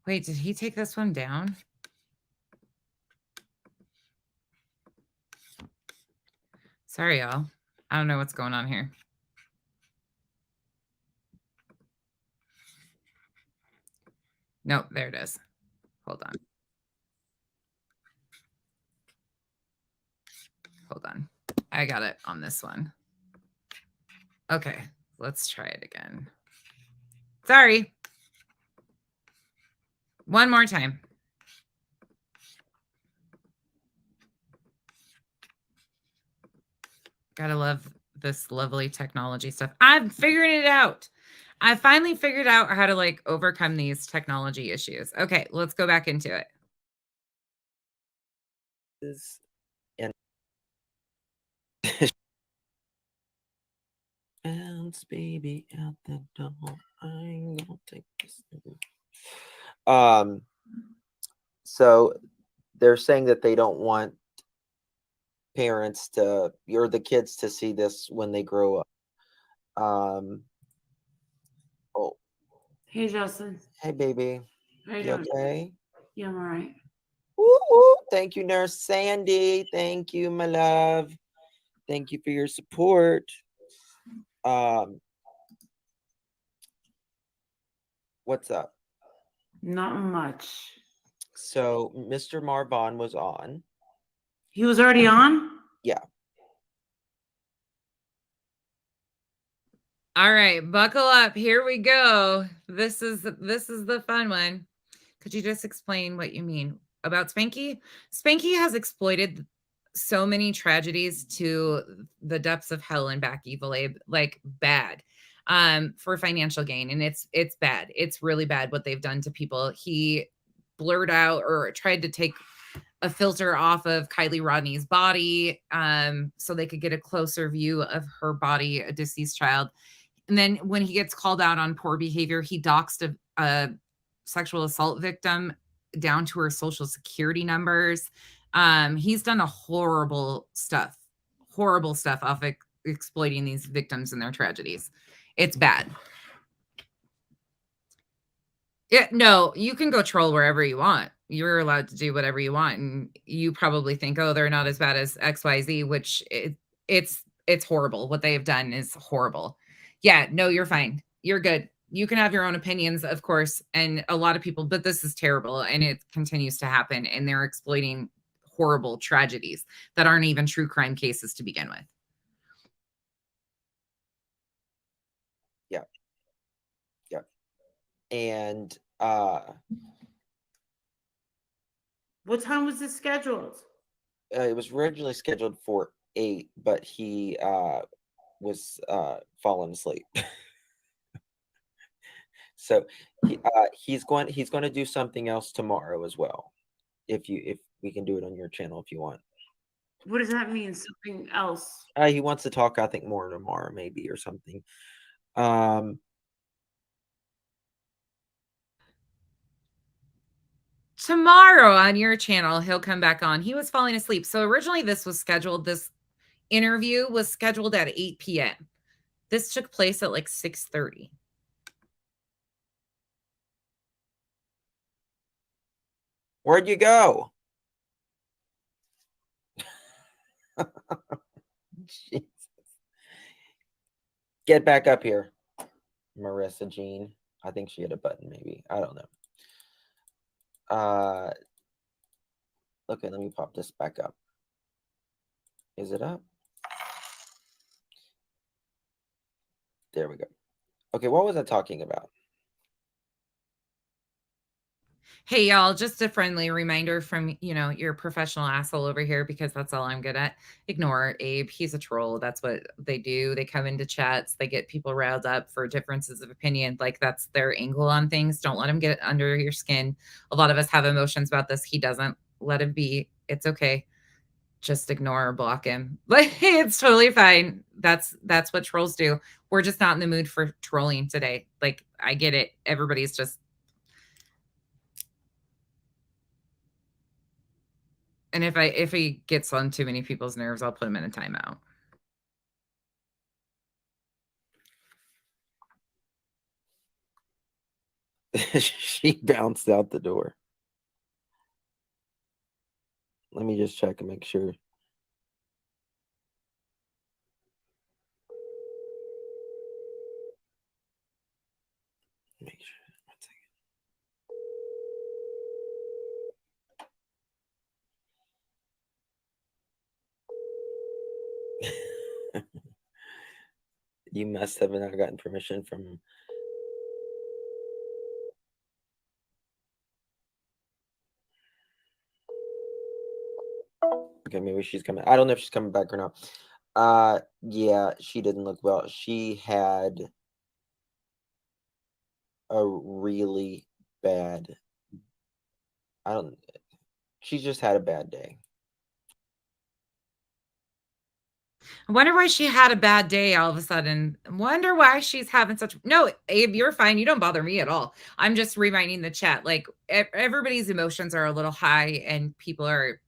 Wait, did he take this one down? Sorry, y'all. I don't know what's going on here. Nope, there it is. Hold on. Hold on. I got it on this one. Okay, let's try it again. Sorry. One more time. Gotta love this lovely technology stuff. I'm figuring it out. I finally figured out how to like overcome these technology issues. Okay, let's go back into it. and bounce baby out the door. I'm gonna take this. So they're saying that they don't want parents to or the kids to see this when they grow up. Oh, Hey, Justin. hey baby, How you you doing? okay? Yeah, I'm all right. Woo, woo. Thank you, Nurse Sandy. Thank you, my love. Thank you for your support. What's up? Not much. So Mr. Marvon was on. He was already on? Yeah. All right, buckle up. Here we go. This is the fun one. Could you just explain what you mean about Spanky? Spanky has exploited so many tragedies to the depths of hell and back, Evil Abe, like bad, for financial gain, and it's bad. It's really bad what they've done to people. He blurred out or tried to take a filter off of Kylie Rodney's body, so they could get a closer view of her body, a deceased child. And then when he gets called out on poor behavior, he doxed a sexual assault victim down to her social security numbers. He's done a horrible stuff off exploiting these victims and their tragedies. It's bad. Yeah, no, you can go troll wherever you want. You're allowed to do whatever you want, and you probably think, oh, they're not as bad as XYZ, which it's horrible. What they have done is horrible. Yeah, no, you're fine. You're good. You can have your own opinions, of course, and a lot of people, but this is terrible, and it continues to happen, and they're exploiting horrible tragedies that aren't even true crime cases to begin with. Yeah. Yeah. And What time was this scheduled? it was originally scheduled for 8, but he was falling asleep. So he's going to do something else tomorrow as well. If we can do it on your channel if you want. What does that mean? Something else? He wants to talk, I think, more tomorrow, maybe, or something. Tomorrow on your channel, he'll come back on. He was falling asleep. So originally this interview was scheduled at 8 p.m. This took place at like 6:30. Where'd you go? Jesus. Get back up here, Marissa Jean. I think she hit a button, maybe. I don't know. Okay, let me pop this back up. Is it up? There we go. Okay, what was I talking about? Hey, y'all, just a friendly reminder from, your professional asshole over here, because that's all I'm good at. Ignore Abe. He's a troll. That's what they do. They come into chats. They get people riled up for differences of opinion. Like, that's their angle on things. Don't let him get under your skin. A lot of us have emotions about this. He doesn't. Let him be. It's okay. Just ignore or block him. Like, it's totally fine. That's what trolls do. We're just not in the mood for trolling today. Like, I get it. Everybody's just... And if he gets on too many people's nerves, I'll put him in a timeout. She bounced out the door. Let me just check and make sure. Make sure. You must have not gotten permission from... Okay, maybe she's coming. I don't know if she's coming back or not. Yeah, she didn't look well. She had a really bad... She just had a bad day. I wonder why she had a bad day all of a sudden. Wonder why she's having such... No, Abe, you're fine. You don't bother me at all. I'm just reminding the chat, like, everybody's emotions are a little high, and people are...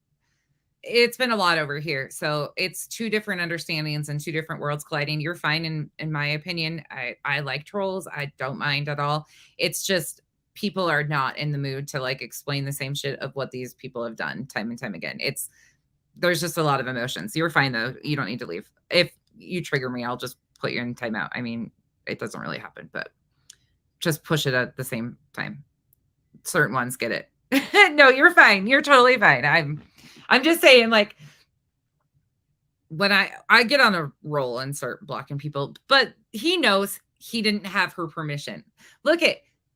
It's been a lot over here. So it's two different understandings and two different worlds colliding. You're fine, in my opinion. I like trolls. I don't mind at all. It's just people are not in the mood to, like, explain the same shit of what these people have done time and time again. There's just a lot of emotions. You're fine, though. You don't need to leave. If you trigger me, I'll just put you in timeout. I mean, it doesn't really happen, but just push it at the same time. Certain ones get it. No, you're fine. You're totally fine. I'm just saying, like, when I get on a roll and start blocking people, but he knows he didn't have her permission.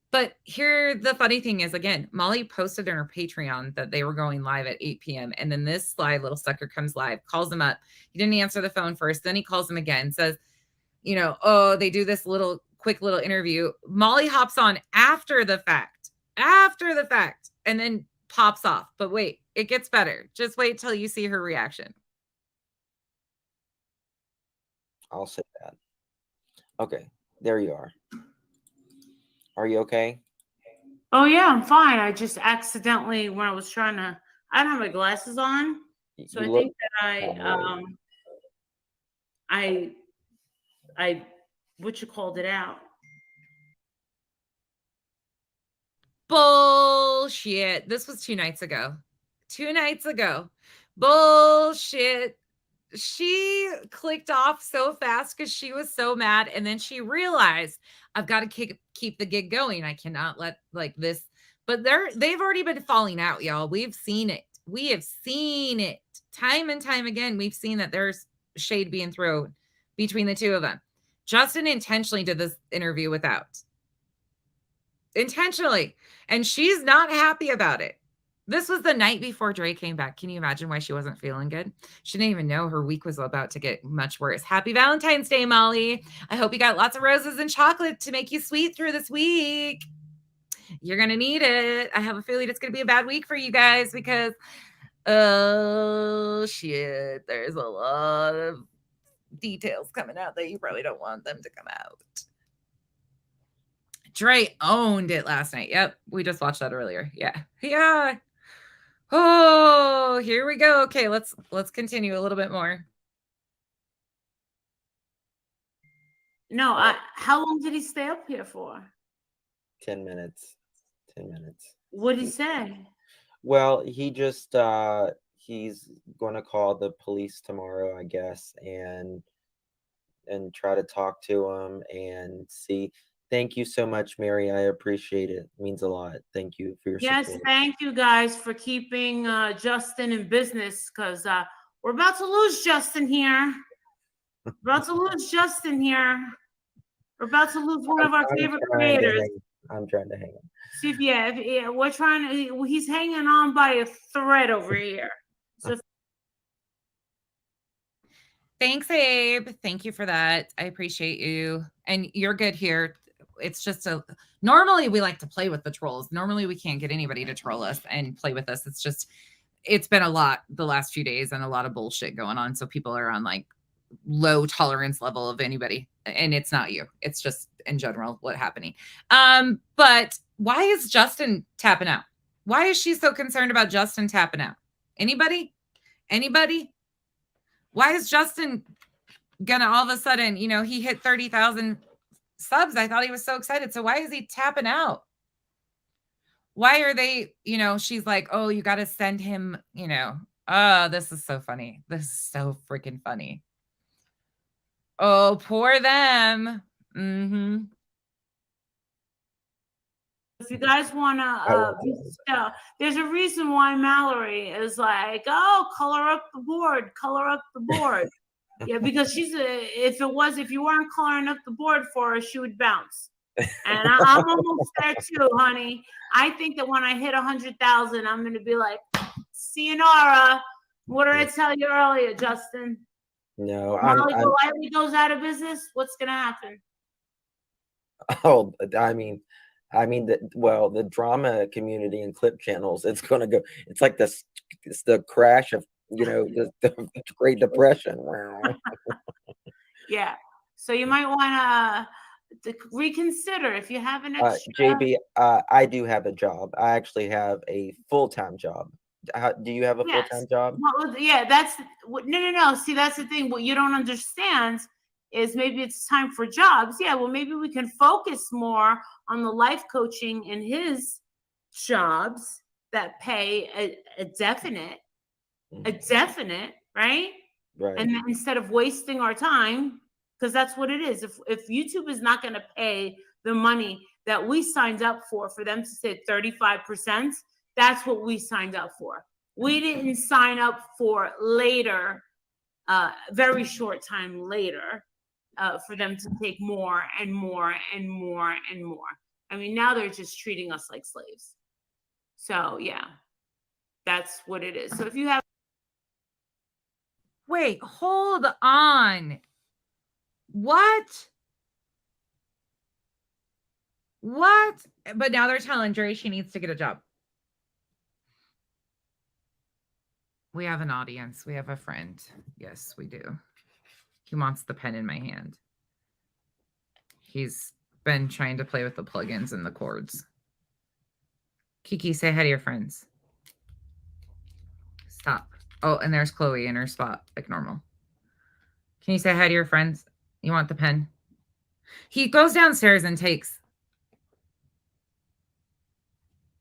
But here the funny thing is, again, Molly posted in her Patreon that they were going live at 8 p.m. And then this sly little sucker comes live, calls him up. He didn't answer the phone first. Then he calls him again, says, oh, they do this quick little interview. Molly hops on after the fact, and then pops off. But wait, it gets better. Just wait till you see her reaction. I'll say that. Okay, there you are. Are you okay? Oh yeah, I'm fine. I just accidentally, when I was trying to, I don't have my glasses on, so I think that I what you called it out. Bullshit. This was 2 nights ago. 2 nights ago. Bullshit. She clicked off so fast because she was so mad. And then she realized, I've got to keep the gig going. I cannot let like this. But they've already been falling out, y'all. We've seen it. We have seen it time and time again. We've seen that there's shade being thrown between the two of them. Justin intentionally did this interview without. Intentionally. And she's not happy about it. This was the night before Dre came back. Can you imagine why she wasn't feeling good? She didn't even know her week was about to get much worse. Happy Valentine's Day, Molly. I hope you got lots of roses and chocolate to make you sweet through this week. You're going to need it. I have a feeling it's going to be a bad week for you guys because, oh, shit, there's a lot of details coming out that you probably don't want them to come out. Dre owned it last night. Yep, we just watched that earlier. Yeah. Oh, here we go. Okay, let's continue a little bit more. No, how long did he stay up here for? 10 minutes. 10 minutes. What did he say? Well, he just he's going to call the police tomorrow, I guess, and try to talk to him and see. Thank you so much, Mary. I appreciate it. It means a lot. Thank you for your support. Yes, thank you guys for keeping Justin in business, because we're about to lose Justin here. We're about to lose one of our favorite creators. I'm trying to hang on. See, if we're trying to. He's hanging on by a thread over here. So. Thanks, Abe. Thank you for that. I appreciate you. And you're good here. It's just normally we like to play with the trolls. Normally we can't get anybody to troll us and play with us. It's been a lot the last few days and a lot of bullshit going on. So people are on like low tolerance level of anybody. And it's not you. It's just in general what's happening. But why is Justin tapping out? Why is she so concerned about Justin tapping out? Anybody? Why is Justin gonna all of a sudden, he hit 30,000 subs? I thought he was so excited. So why is he tapping out? Why are they, she's like, oh, you got to send him, oh, this is so funny. This is so freaking funny. Oh, poor them. Mm-hmm. If you guys want to, there's a reason why Mallory is like, oh, color up the board. Yeah, because if you weren't coloring up the board for her, she would bounce. And I'm almost there too, honey. I think that when I hit 100,000, I'm going to be like, sayonara. What did I tell you earlier, Justin? No, Molly Golightly goes out of business. What's going to happen? Oh, the drama community and clip channels, it's going to go. It's like it's the crash of the Great Depression. Yeah, so you might want to reconsider if you have an extra. JB, I do have a job. I actually have a full-time job. Do you have a full-time job? Well, yeah, no. See, that's the thing. What you don't understand is maybe it's time for jobs. Yeah, well, maybe we can focus more on the life coaching in his jobs that pay a definite, right? Right. And then instead of wasting our time, because that's what it is. If YouTube is not going to pay the money that we signed up for them to say 35%, That's what we signed up for. We didn't sign up for later, very short time later, for them to take more and more and more and more. I mean, now they're just treating us like slaves. So yeah, that's what it is. So if you have Wait, hold on. What? But now they're telling Dre she needs to get a job. We have an audience. We have a friend. Yes, we do. He wants the pen in my hand. He's been trying to play with the plugins and the chords. Kiki, say hi to your friends. Stop. Oh, and there's Chloe in her spot, like normal. Can you say hi to your friends? You want the pen? He goes downstairs and takes...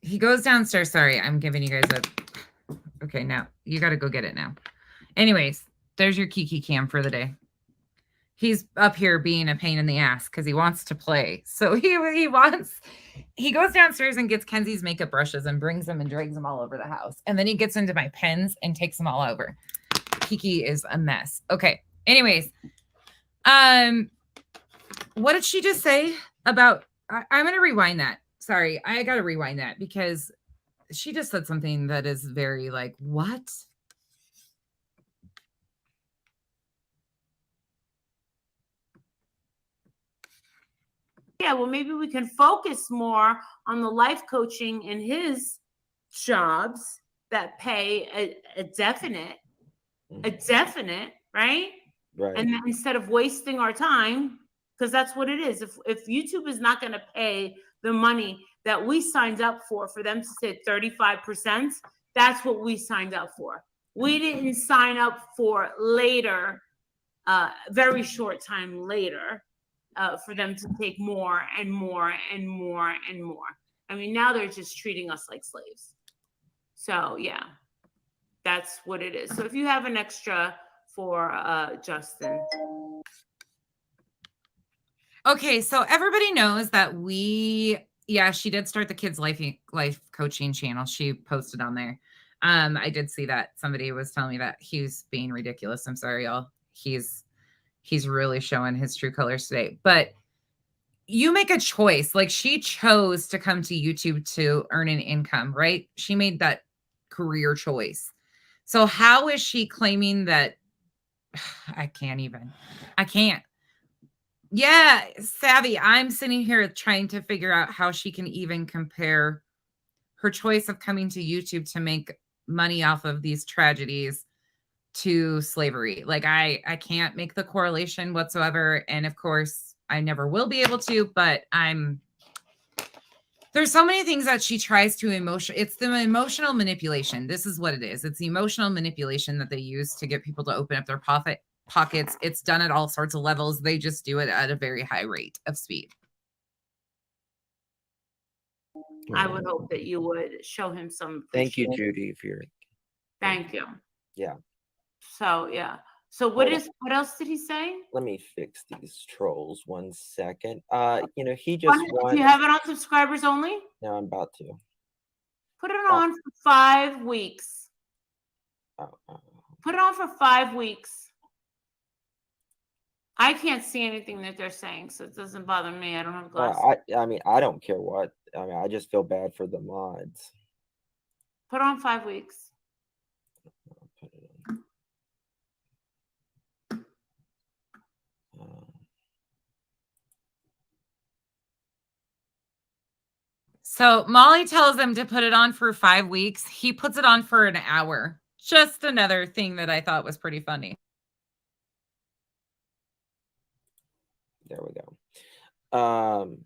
He goes downstairs. Sorry, I'm giving you guys a... Okay, now you got to go get it now. Anyways, there's your Kiki cam for the day. He's up here being a pain in the ass because he wants to play. So he goes downstairs and gets Kenzie's makeup brushes and brings them and drags them all over the house. And then he gets into my pens and takes them all over. Kiki is a mess. Okay. Anyways, what did she just say about... I'm going to rewind that. Sorry, I got to rewind that because she just said something that is very like, what? Yeah, well, maybe we can focus more on the life coaching and his jobs that pay a definite, right? Right. And then instead of wasting our time, because that's what it is. If YouTube is not going to pay the money that we signed up for them to say 35%, that's what we signed up for. We didn't sign up for later, very short time later, for them to take more and more and more and more. I mean, now they're just treating us like slaves. So yeah, that's what it is. So if you have an extra for Justin. Okay, so everybody knows that she did start the kids life coaching channel. She posted on there. I did see that. Somebody was telling me that he's being ridiculous. I'm sorry, y'all. He's really showing his true colors today. But you make a choice. Like, she chose to come to YouTube to earn an income, right? She made that career choice. So how is she claiming that? I can't. Yeah, Savvy, I'm sitting here trying to figure out how she can even compare her choice of coming to YouTube to make money off of these tragedies to slavery. Like, I can't make the correlation whatsoever. And of course, I never will be able to, but there's so many things that she tries to it's the emotional manipulation. This is what it is. It's the emotional manipulation that they use to get people to open up their pockets. It's done at all sorts of levels. They just do it at a very high rate of speed. I would hope that you would show him some. Thank you, Judy, for your... Thank you. Yeah. So yeah. So what else did he say? Let me fix these trolls 1 second. He just wants... Do you have it on subscribers only? No, I'm about to. Put it on for 5 weeks. Put it on for 5 weeks. I can't see anything that they're saying, so it doesn't bother me. I don't have glasses. I don't care what. I just feel bad for the mods. Put on 5 weeks. So Molly tells him to put it on for 5 weeks. He puts it on for an hour. Just another thing that I thought was pretty funny. There we go.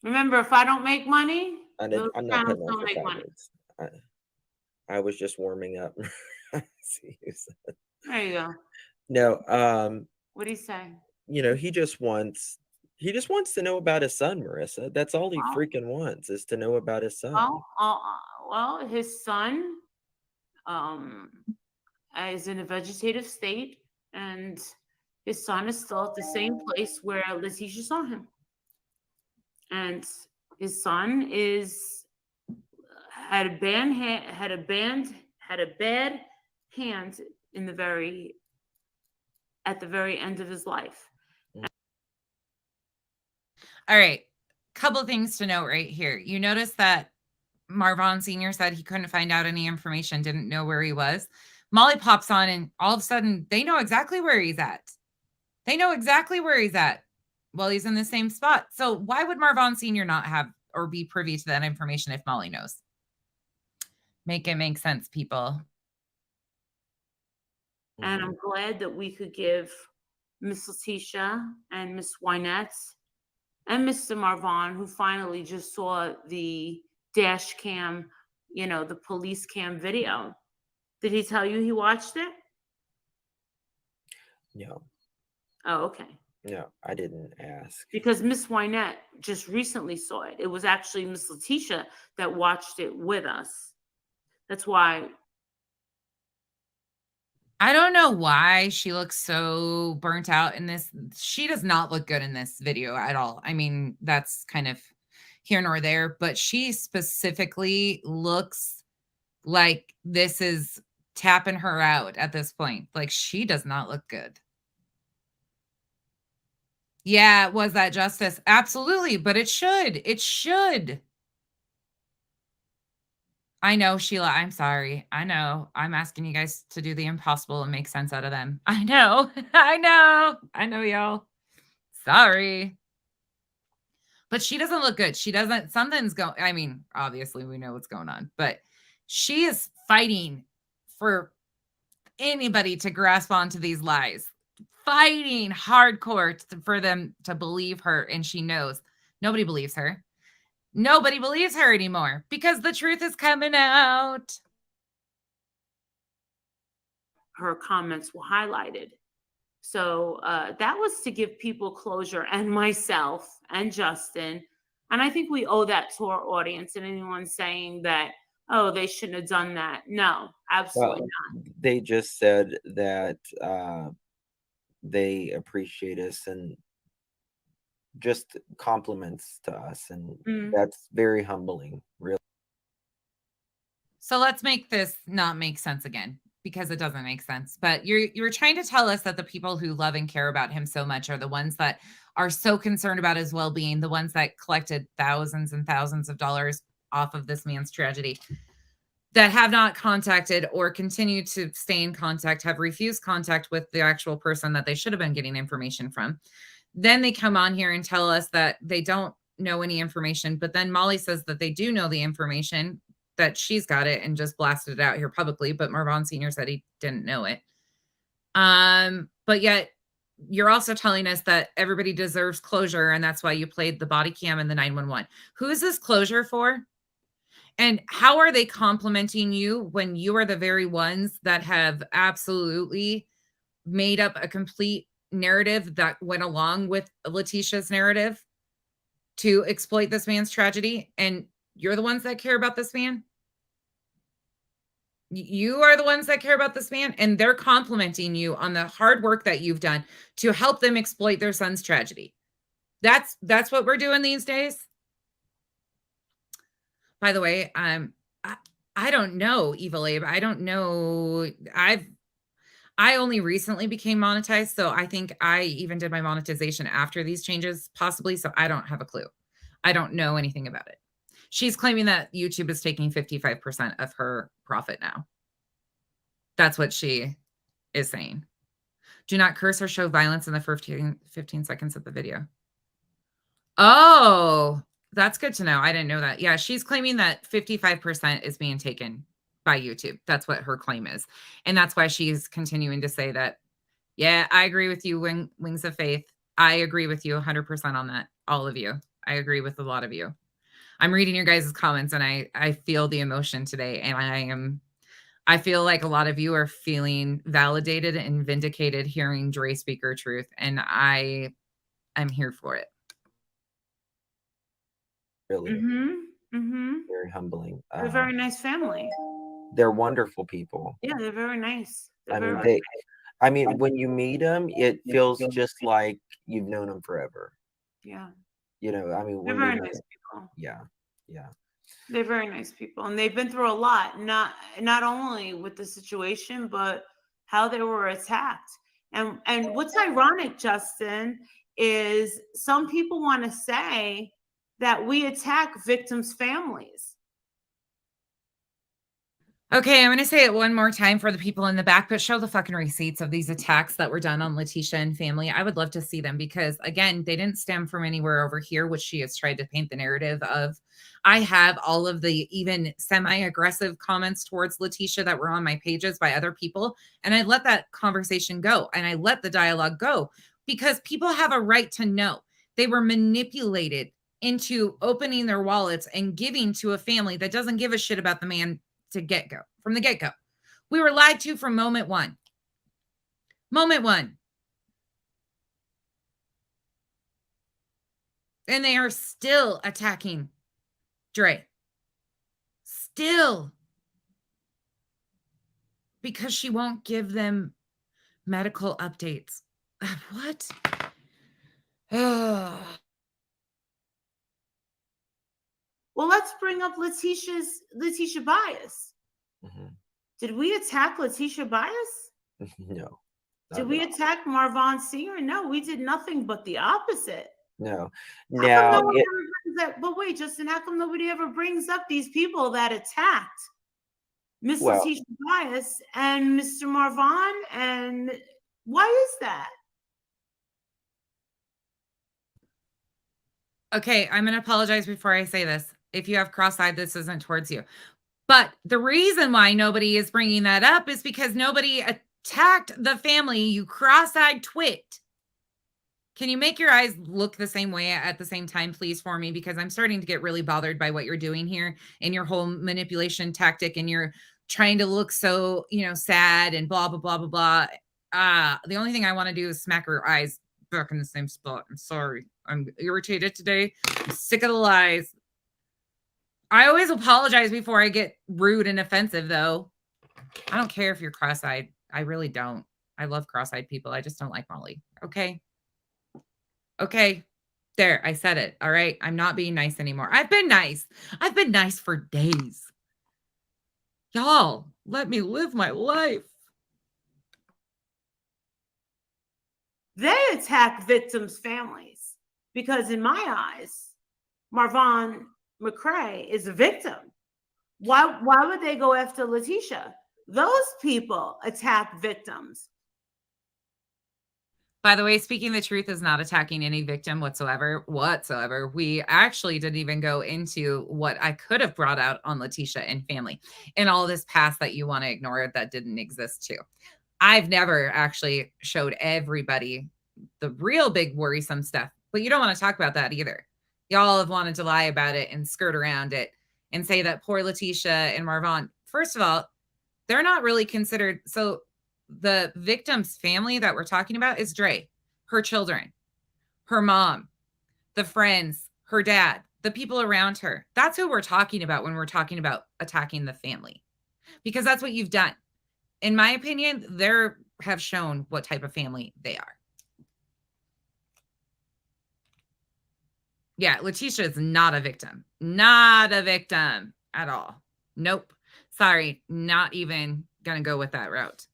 Remember, if I don't make money, I'm not putting on for 5 weeks. I was just warming up. There you go. No. What do you say? He just wants to know about his son, Marissa. That's all he freaking wants, is to know about his son. Well, his son is in a vegetative state, and his son is still at the same place where Letitia saw him. And his son had a bad hand at the very end of his life. All right. Couple things to note right here. You notice that Marvon Sr. said he couldn't find out any information, didn't know where he was. Molly pops on, and all of a sudden, they know exactly where he's at. They know exactly where he's at. Well, he's in the same spot. So why would Marvon Sr. not have or be privy to that information if Molly knows? Make it make sense, people. And I'm glad that we could give Miss Letitia and Miss Wynette and Mr. Marvon, who finally just saw the dash cam, the police cam video. Did he tell you he watched it? No. Oh, okay. No, I didn't ask. Because Miss Wynette just recently saw it. It was actually Miss Letitia that watched it with us. That's why. I don't know why she looks so burnt out in this. She does not look good in this video at all. I mean, that's kind of here nor there, but she specifically looks like this is tapping her out at this point. Like, she does not look good. Yeah, was that justice? Absolutely, but it should. It should. I know, Sheila. I'm sorry. I know. I'm asking you guys to do the impossible and make sense out of them. I know. I know, y'all. Sorry. But she doesn't look good. She doesn't. Something's going. I mean, obviously, we know what's going on. But she is fighting for anybody to grasp onto these lies. Fighting hardcore for them to believe her. And she knows. Nobody believes her. Nobody believes her anymore because the truth is coming out. Her comments were highlighted. So that was to give people closure, and myself and Justin. And I think we owe that to our audience, and anyone saying that, oh, they shouldn't have done that. No, absolutely not. They just said that they appreciate us and just compliments to us, and that's very humbling, really. So let's make this not make sense again, because it doesn't make sense. But you're trying to tell us that the people who love and care about him so much are the ones that are so concerned about his well-being, the ones that collected thousands and thousands of dollars off of this man's tragedy, that have not contacted or continue to stay in contact, have refused contact with the actual person that they should have been getting information from. Then they come on here and tell us that they don't know any information. But then Molly says that they do know the information, that she's got it and just blasted it out here publicly. But Marvon Sr. said he didn't know it. But yet you're also telling us that everybody deserves closure. And that's why you played the body cam and the 911. Who is this closure for? And how are they complimenting you when you are the very ones that have absolutely made up a complete narrative that went along with Letitia's narrative to exploit this man's tragedy? And you're the ones that care about this man. You are the ones that care about this man, and they're complimenting you on the hard work that you've done to help them exploit their son's tragedy. That's what we're doing these days. By the way, I don't know, Evil Abe. I don't know. I only recently became monetized, so I think I even did my monetization after these changes, possibly. So I don't have a clue. I don't know anything about it. She's claiming that YouTube is taking 55% of her profit now. That's what she is saying. Do not curse or show violence in the 15 seconds of the video. Oh, that's good to know. I didn't know that. Yeah, she's claiming that 55% is being taken by YouTube. That's what her claim is. And that's why she's continuing to say that, yeah, I agree with you, Wings of Faith. I agree with you 100% on that. All of you. I agree with a lot of you. I'm reading your guys' comments and I feel the emotion today. And I feel like a lot of you are feeling validated and vindicated hearing Dre speak her truth. And I'm here for it. Really. Very humbling. They're a very nice family. They're wonderful people. Yeah, they're very nice. I mean, when you meet them, it feels just like you've known them forever. Yeah. You know, I mean, they're very nice people. Yeah. Yeah. They're very nice people, and they've been through a lot. Not only with the situation, but how they were attacked. And what's ironic, Justin, is some people want to say that we attack victims' families. Okay, I'm going to say it one more time for the people in the back, but show the fucking receipts of these attacks that were done on Letitia and family. I would love to see them because, again, they didn't stem from anywhere over here, which she has tried to paint the narrative of. I have all of the even semi-aggressive comments towards Letitia that were on my pages by other people, and I let that conversation go, and I let the dialogue go because people have a right to know. They were manipulated into opening their wallets and giving to a family that doesn't give a shit about the man from the get-go. We were lied to from moment one. Moment one. And they are still attacking Dre. Still. Because she won't give them medical updates. What? Well, let's bring up Letitia Bias. Mm-hmm. Did we attack Letitia Bias? No. Did we attack Marvon Sr? No, we did nothing but the opposite. No. Now, but wait, Justin, how come nobody ever brings up these people that attacked Miss Letitia Bias and Mr. Marvon? And why is that? Okay, I'm going to apologize before I say this. If you have cross-eyed, this isn't towards you. But the reason why nobody is bringing that up is because nobody attacked the family, you cross-eyed twit. Can you make your eyes look the same way at the same time, please, for me? Because I'm starting to get really bothered by what you're doing here and your whole manipulation tactic, and you're trying to look so, sad and blah, blah, blah, blah, blah. The only thing I want to do is smack her eyes back in the same spot. I'm sorry. I'm irritated today. I'm sick of the lies. I always apologize before I get rude and offensive, though. I don't care if you're cross-eyed. I really don't. I love cross-eyed people. I just don't like Molly. Okay? Okay. There, I said it. All right? I'm not being nice anymore. I've been nice. I've been nice for days. Y'all, let me live my life. They attack victims' families because, in my eyes, Marvon McCray is a victim. Why would they go after Letitia? Those people attack victims. By the way, speaking the truth is not attacking any victim whatsoever. We actually didn't even go into what I could have brought out on Letitia and family and all this past that you want to ignore that didn't exist too. I've never actually showed everybody the real big worrisome stuff, but you don't want to talk about that either. Y'all have wanted to lie about it and skirt around it and say that poor Letitia and Marvon, first of all, they're not really considered. So the victim's family that we're talking about is Dre, her children, her mom, the friends, her dad, the people around her. That's who we're talking about when we're talking about attacking the family, because that's what you've done. In my opinion, they have shown what type of family they are. Yeah, Letitia is not a victim. Not a victim at all. Nope. Sorry, not even going to go with that route.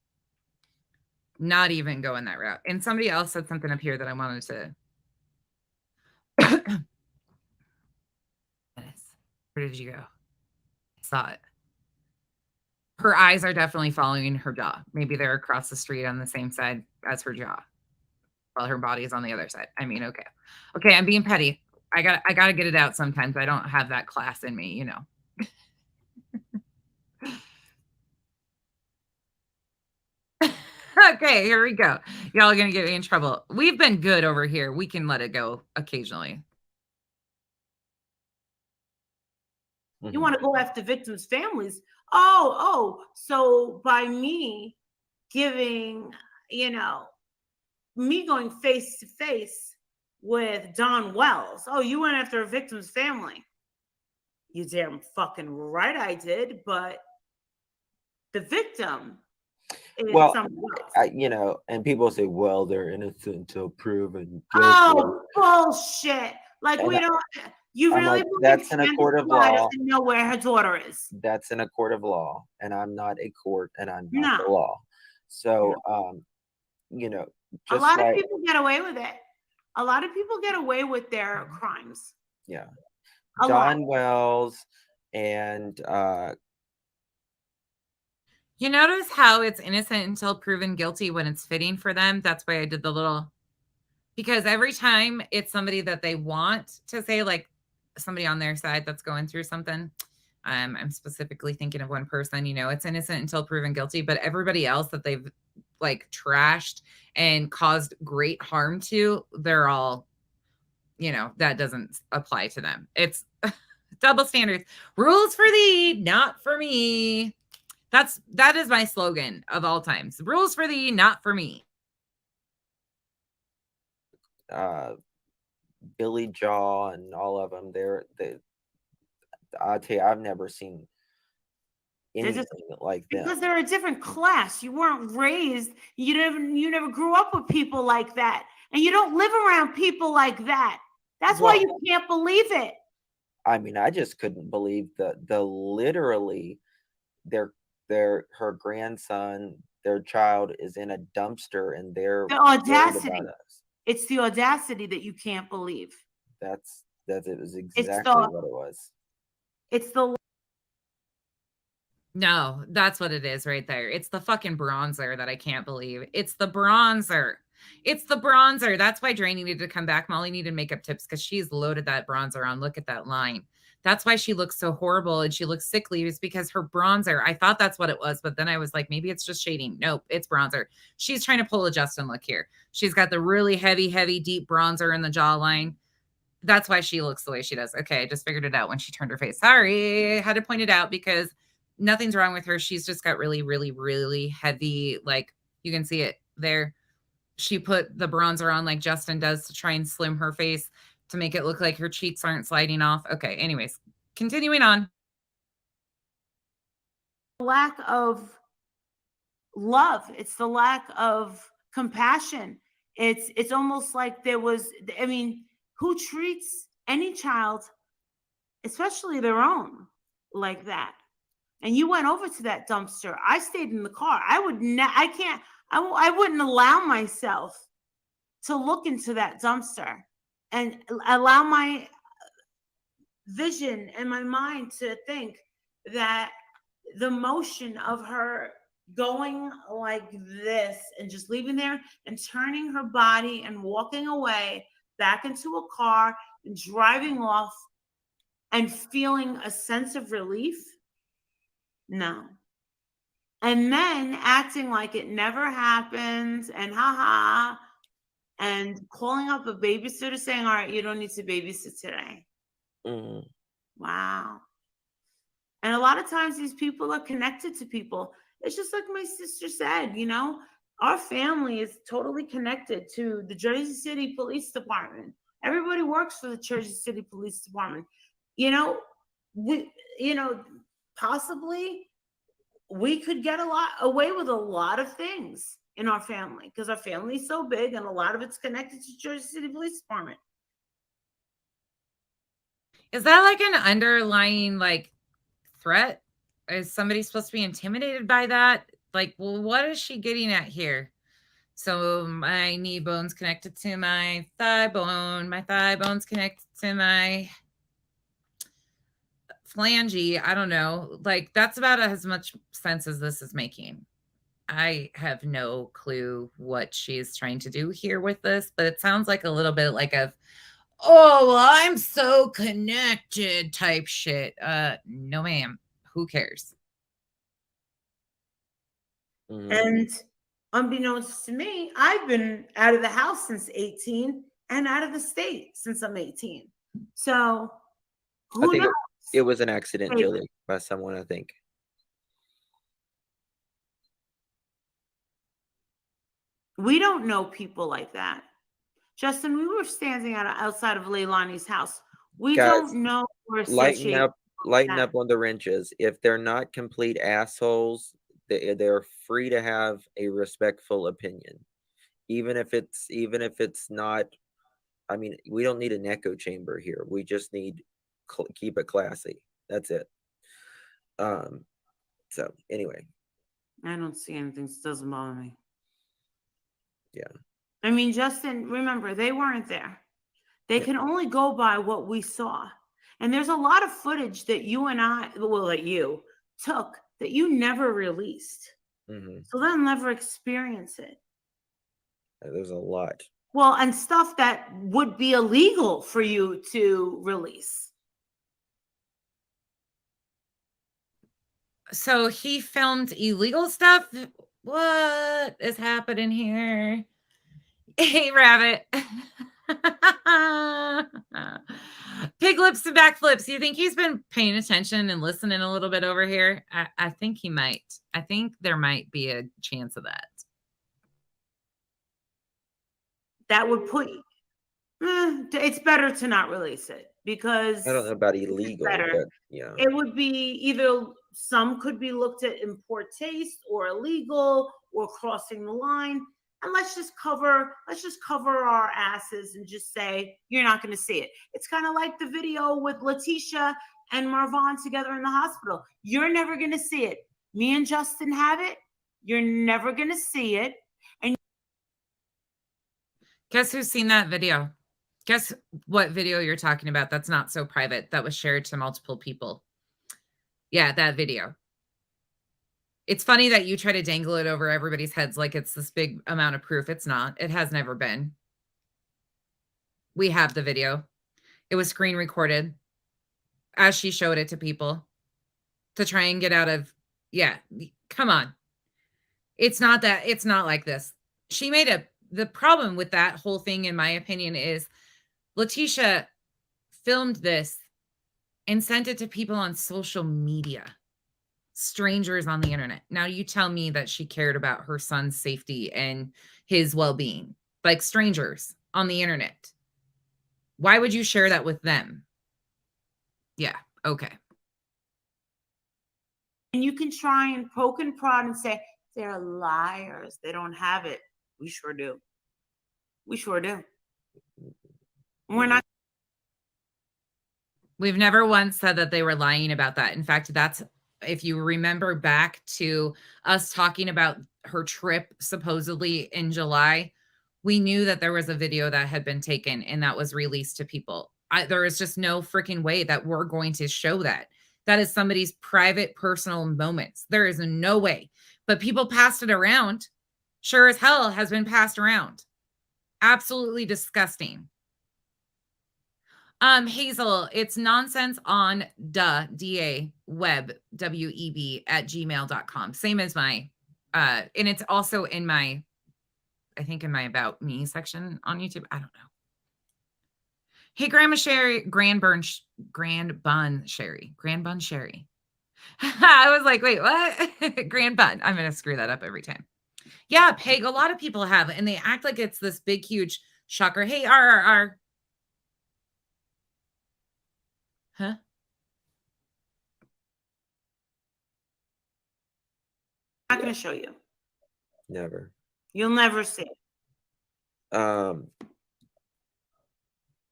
Not even going that route. And somebody else said something up here that I wanted to. Where did you go? I saw it. Her eyes are definitely following her jaw. Maybe they're across the street on the same side as her jaw, while her body is on the other side. I mean, okay. Okay, I'm being petty. I gotta get it out sometimes. I don't have that class in me, Okay, here we go. Y'all are gonna get me in trouble. We've been good over here. We can let it go occasionally. You want to go after victims' families? So by me giving, me going face to face with Don Wells. Oh, you went after a victim's family. You damn fucking right I did, but the victim is something else. And people say, well, they're innocent until proven guilty. Oh, bullshit. Like, we don't, You I'm really like, believe that's in a Candace court of Owens law. doesn't know where her daughter is? That's in a court of law, and I'm not a court, and I'm not the No. law. So, you know, A just lot of like, people get away with it. A lot of people get away with their crimes. yeah, A lot. Don Wells and You notice how it's innocent until proven guilty when it's fitting for them? That's why I did the little, because every time it's somebody that they want to say, like somebody on their side that's going through something. I'm specifically thinking of one person, it's innocent until proven guilty, but everybody else that they've like trashed and caused great harm to, they're all, that doesn't apply to them. It's double standards. Rules for thee, not for me. That is my slogan of all times. Rules for thee, not for me. Billy Jaw and all of them. I'll tell you, I've never seen anything like them. Because they're a different class. You weren't raised. You never grew up with people like that, and you don't live around people like that. That's why you can't believe it. I mean, I just couldn't believe the literally her grandson, their child is in a dumpster, and they're the audacity. About us. It's the audacity that you can't believe. It was exactly what it was. It's the No, that's what it is right there. It's the fucking bronzer that I can't believe. It's the bronzer. It's the bronzer. That's why Dre needed to come back. Molly needed makeup tips because she's loaded that bronzer on. Look at that line. That's why she looks so horrible and she looks sickly, is because her bronzer. I thought that's what it was, but then I was like, maybe it's just shading. Nope, it's bronzer. She's trying to pull a Justin look here. She's got the really heavy, deep bronzer in the jawline. That's why she looks the way she does. Okay, I just figured it out when she turned her face. Sorry, I had to point it out because nothing's wrong with her. She's just got really, really, really heavy, like you can see it there. She put the bronzer on like Justin does to try and slim her face to make it look like her cheeks aren't sliding off. Okay, anyways, continuing on. Lack of love. It's the lack of compassion. It's almost like there was, I mean, who treats any child, especially their own, like that? And you went over to that dumpster. I stayed in the car. I wouldn't allow myself to look into that dumpster and allow my vision and my mind to think that the motion of her going like this and just leaving there and turning her body and walking away back into a car and driving off and feeling a sense of relief. No. And then acting like it never happened and haha, and calling up a babysitter saying, all right, you don't need to babysit today. Mm. Wow. And a lot of times these people are connected to people. It's just like my sister said, our family is totally connected to the Jersey City Police Department. Everybody works for the Jersey City Police Department. Possibly we could get away with a lot of things in our family because our family is so big and a lot of it's connected to Jersey City Police Department. Is that like an underlying threat? Is somebody supposed to be intimidated by that? Like, well, what is she getting at here? So my knee bone's connected to my thigh bone. My thigh bone's connected to my phalange. I don't know. Like, that's about as much sense as this is making. I have no clue what she's trying to do here with this, but it sounds like a little bit like oh, well, I'm so connected type shit. No, ma'am. Who cares? Mm-hmm. And unbeknownst to me, I've been out of the house since 18 and out of the state since I'm 18. So who knows? It was an accident, Julie, by someone, I think. We don't know people like that. Justin, we were standing outside of Leilani's house. We don't know. Lighten up on the wrenches. If they're not complete assholes, they're free to have a respectful opinion, even if it's not I mean, we don't need an echo chamber here. We just need keep it classy. That's it. So anyway, I don't see anything. It doesn't bother me. yeah. I mean, Justin, remember, they weren't there. They can only go by what we saw. And there's a lot of footage that you and I, well, that you took that you never released. So they'll never experience it. There's a lot. Well, and stuff that would be illegal for you to release. So he filmed illegal stuff? What is happening here? Hey, Rabbit. Pig lips and backflips. You think he's been paying attention and listening a little bit over here? I think he might. I think there might be a chance of that. That would put it's better to not release it because I don't know about illegal, but yeah. It would be either some could be looked at in poor taste or illegal or crossing the line. And let's just cover our asses and just say you're not going to see it. It's kind of like the video with Letitia and Marvon together in the hospital. You're never going to see it. Me and Justin have it. You're never going to see it. And guess who's seen that video? Guess what video you're talking about that's not so private, that was shared to multiple people. Yeah, that video. It's funny that you try to dangle it over everybody's heads like it's this big amount of proof. It's not. It has never been. We have the video. It was screen recorded as she showed it to people to try and get out of, yeah, come on. It's not like this. She made the problem with that whole thing, in my opinion, is Letitia filmed this and sent it to people on social media, strangers on the internet. Now you tell me that she cared about her son's safety and his well-being, like strangers on the internet. Why would you share that with them? Yeah, okay. And you can try and poke and prod and say, they're liars. They don't have it. We sure do. We sure do. We're not. We've never once said that they were lying about that. In fact, that's, if you remember back to us talking about her trip supposedly in July, we knew that there was a video that had been taken and that was released to people. There is just no freaking way that we're going to show that. That is somebody's private, personal moments. There is no way. But people passed it around. Sure as hell has been passed around. Absolutely disgusting. Hazel, it's nonsense on DA web, WEB at gmail.com. Same as my, and it's also in my, I think in my About Me section on YouTube. I don't know. Hey, Grandma Sherry, Grand Bun Sherry. I was like, wait, what? Grand Bun. I'm going to screw that up every time. Yeah, Peg, a lot of people have it, and they act like it's this big, huge shocker. Hey, R. Huh? I'm not going to show you. Never. You'll never see it.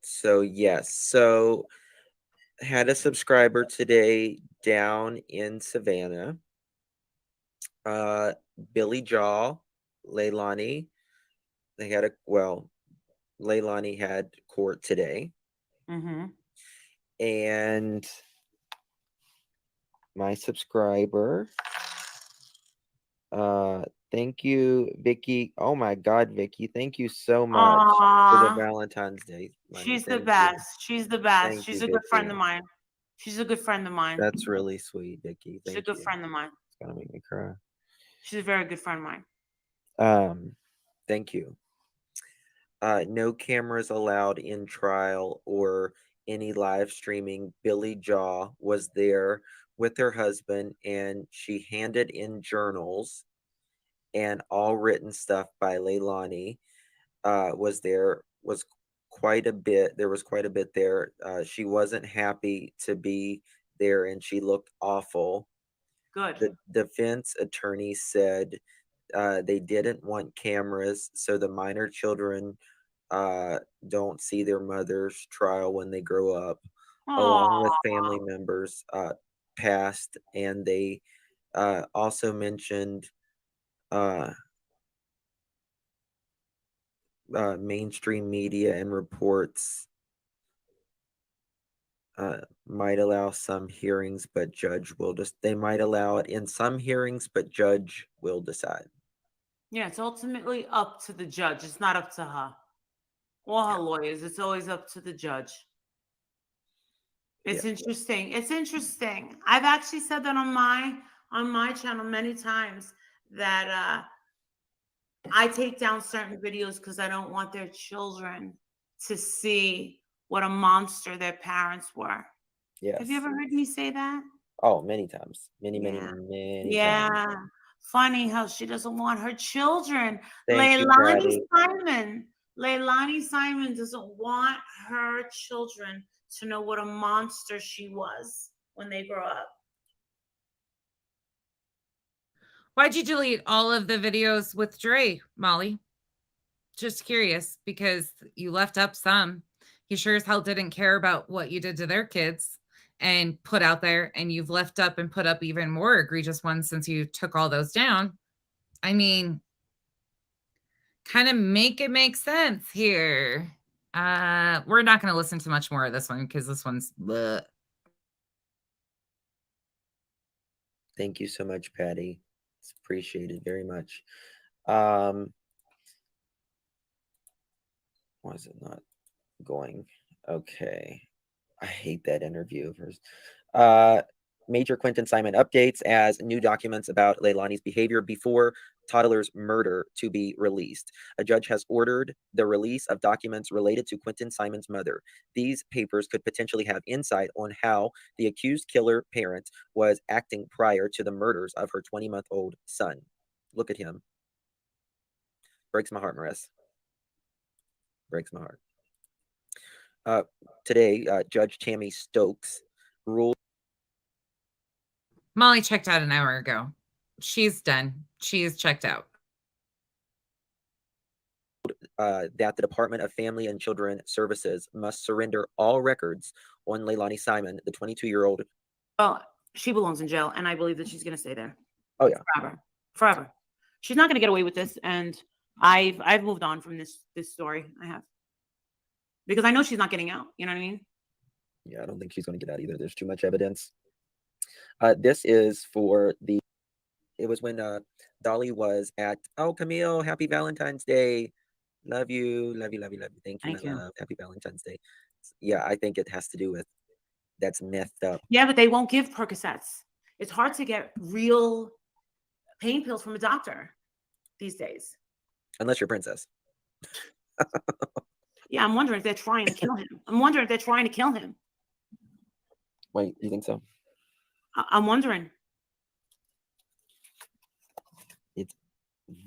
So yes. So had a subscriber today down in Savannah. Billy Jaw, Leilani. They had Leilani had court today. Mm-hmm. And my subscriber, thank you, Vicky. Oh my God, Vicky, thank you so much for the Valentine's Day money. She's the best. She's the best. She's a good friend of mine. She's a good friend of mine. That's really sweet, Vicky. She's a good friend of mine. It's gonna make me cry. She's a very good friend of mine. Thank you. No cameras allowed in trial or any live streaming. Billy Jaw was there with her husband, and she handed in journals and all written stuff by Leilani. Was quite a bit. There was quite a bit there. She wasn't happy to be there, and she looked awful. Good. The defense attorney said they didn't want cameras, so the minor children don't see their mother's trial when they grow up, along with family members passed, and they also mentioned mainstream media and reports might allow some hearings, but judge will just they might allow it in some hearings, but judge will decide. Yeah, it's ultimately up to the judge. It's not up to her or her lawyers. It's always up to the judge. It's interesting. It's interesting. I've actually said that on my channel many times that I take down certain videos because I don't want their children to see what a monster their parents were. Yes. Have you ever heard me say that? Oh, many times. Many Yeah. times. Funny how she doesn't want her children. Thank you, Leilani Simon doesn't want her children to know what a monster she was when they grow up. Why'd you delete all of the videos with Dre, Molly? Just curious, because you left up some. He sure as hell didn't care about what you did to their kids and put out there, and you've left up and put up even more egregious ones since you took all those down. I mean, kind of make it make sense here. We're not going to listen to much more of this one because this one's bleh. Thank you so much, Patty. It's appreciated very much. Why is it not going? Okay. I hate that interview of hers. Major Quentin Simon updates as new documents about Leilani's behavior before toddler's murder to be released. A judge has ordered the release of documents related to Quentin Simon's mother. These papers could potentially have insight on how the accused killer parent was acting prior to the murders of her 20-month-old son. Look at him. Breaks my heart, Maris. Breaks my heart. Today, Judge Tammy Stokes ruled. Molly checked out an hour ago. She's done. She is checked out. That the Department of Family and Children Services must surrender all records on Leilani Simon, the 22-year-old. Well, she belongs in jail, and I believe that she's going to stay there. Oh yeah, forever. She's not going to get away with this, and I've moved on from this story. I have, because I know she's not getting out. You know what I mean? Yeah, I don't think she's going to get out either. There's too much evidence. This is for the. It was when Dolly was at. Oh, Camille, happy Valentine's Day. Love you. Thank you, Thank you. love. Happy Valentine's Day. Yeah, I think it has to do with that's methed up. Yeah, but they won't give Percocets. It's hard to get real pain pills from a doctor these days. Unless you're a princess. Yeah, I'm wondering if they're trying to kill him. Wait, you think so? I'm wondering. It's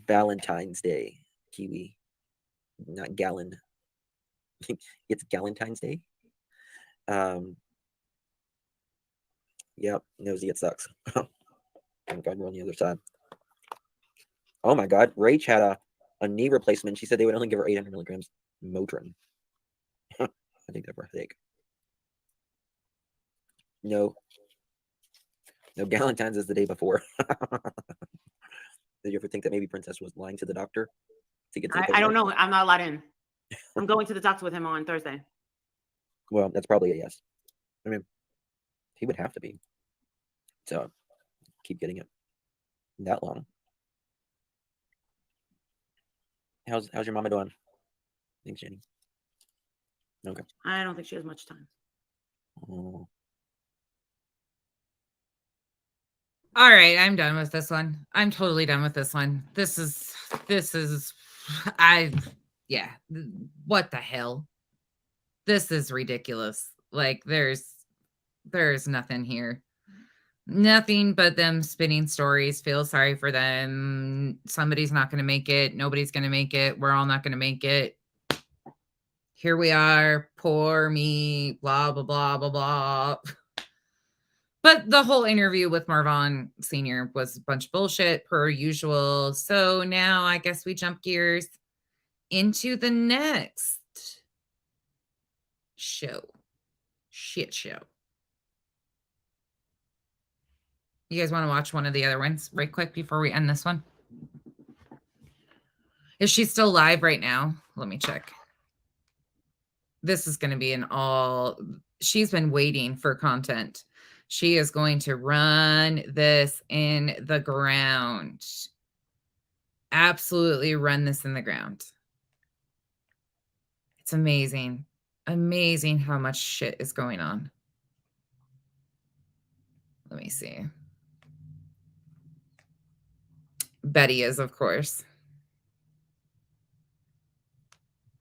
Valentine's Day, Kiwi. Not gallon. It's Galentine's Day. Yep, nosy, it sucks. Thank God we're on the other side. Oh my God, Rach had a knee replacement. She said they would only give her 800 milligrams Motrin. I think that for a headache. No, Galentine's is the day before. Did you ever think that maybe Princess was lying to the doctor to get to the I don't know. I'm not allowed in. I'm going to the doctor with him on Thursday. Well, that's probably a yes. I mean, he would have to be. So keep getting it that long. How's your mama doing? Thanks, Jenny. Okay. I don't think she has much time. Oh. All right, I'm done with this one. I'm totally done with this one. This is what the hell? This is ridiculous. Like there's nothing here. Nothing but them spinning stories. Feel sorry for them. Somebody's not going to make it. Nobody's going to make it. We're all not going to make it. Here we are. Poor me. Blah, blah, blah, blah, blah. But the whole interview with Marvon Sr. was a bunch of bullshit per usual. So now I guess we jump gears into the next shit show. You guys want to watch one of the other ones right quick before we end this one? Is she still live right now? Let me check. This is going to be an all... She's been waiting for content. She is going to run this in the ground. Absolutely run this in the ground. It's amazing. Amazing how much shit is going on. Let me see. Betty is, of course.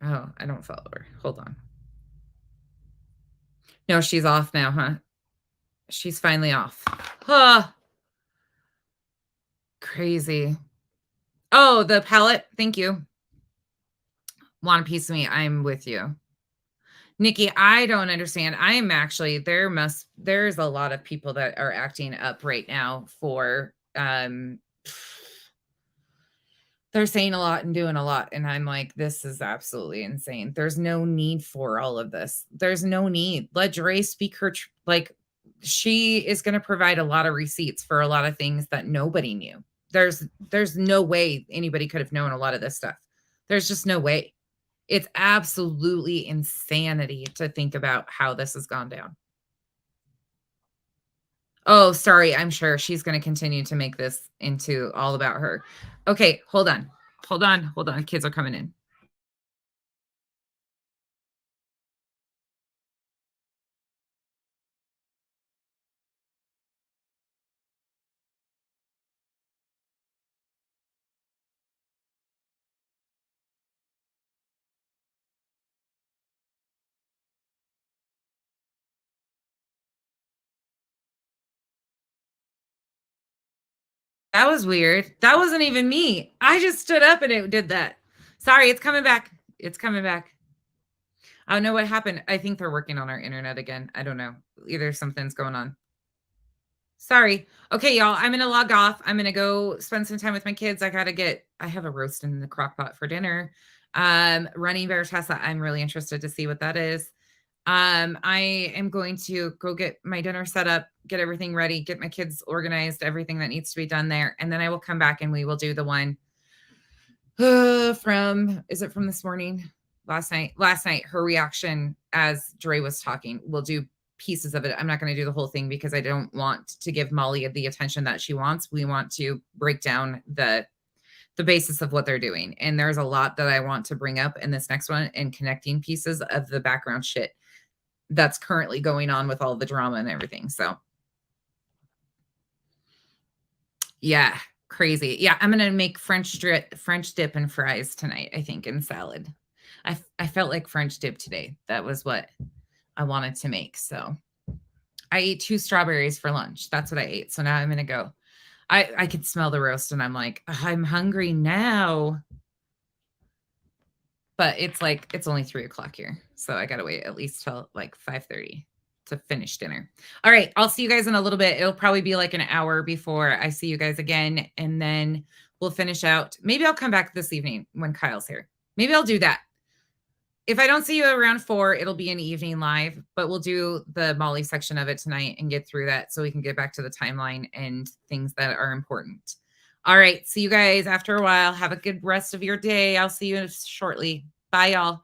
Oh, I don't follow her. Hold on. No, she's off now, huh? She's finally off. Huh. Crazy. Oh, the palette. Thank you. Want a piece of me? I'm with you. Nikki, I don't understand. I am actually, there's a lot of people that are acting up right now for, they're saying a lot and doing a lot. And I'm like, this is absolutely insane. There's no need for all of this. There's no need. Let Dre speak her, like, she is going to provide a lot of receipts for a lot of things that nobody knew. There's no way anybody could have known a lot of this stuff. There's just no way. It's absolutely insanity to think about how this has gone down. Oh, sorry. I'm sure she's going to continue to make this into all about her. Okay, hold on. Hold on. Hold on. Kids are coming in. That was weird. That wasn't even me. I just stood up and it did that. Sorry, it's coming back. It's coming back. I don't know what happened. I think they're working on our internet again. I don't know. Either something's going on. Sorry. Okay, y'all. I'm going to log off. I'm going to go spend some time with my kids. I have a roast in the crock pot for dinner. Running Veritassa. I'm really interested to see what that is. I am going to go get my dinner set up, get everything ready, get my kids organized, everything that needs to be done there. And then I will come back and we will do the one is it from this morning? Last night, her reaction as Dre was talking. We'll do pieces of it. I'm not going to do the whole thing because I don't want to give Molly the attention that she wants. We want to break down the basis of what they're doing. And there's a lot that I want to bring up in this next one and connecting pieces of the background shit that's currently going on with all the drama and everything. So yeah, crazy. Yeah, I'm going to make French dip and fries tonight, I think, and salad. I felt like French dip today. That was what I wanted to make. So I ate 2 strawberries for lunch. That's what I ate. So now I'm going to go. I could smell the roast and I'm like, I'm hungry now. But it's only 3:00 here. So I got to wait at least till like 5:30 to finish dinner. All right. I'll see you guys in a little bit. It'll probably be like an hour before I see you guys again. And then we'll finish out. Maybe I'll come back this evening when Kyle's here. Maybe I'll do that. If I don't see you around 4, it'll be an evening live, but we'll do the Molly section of it tonight and get through that so we can get back to the timeline and things that are important. All right. See you guys after a while. Have a good rest of your day. I'll see you shortly. Bye, y'all.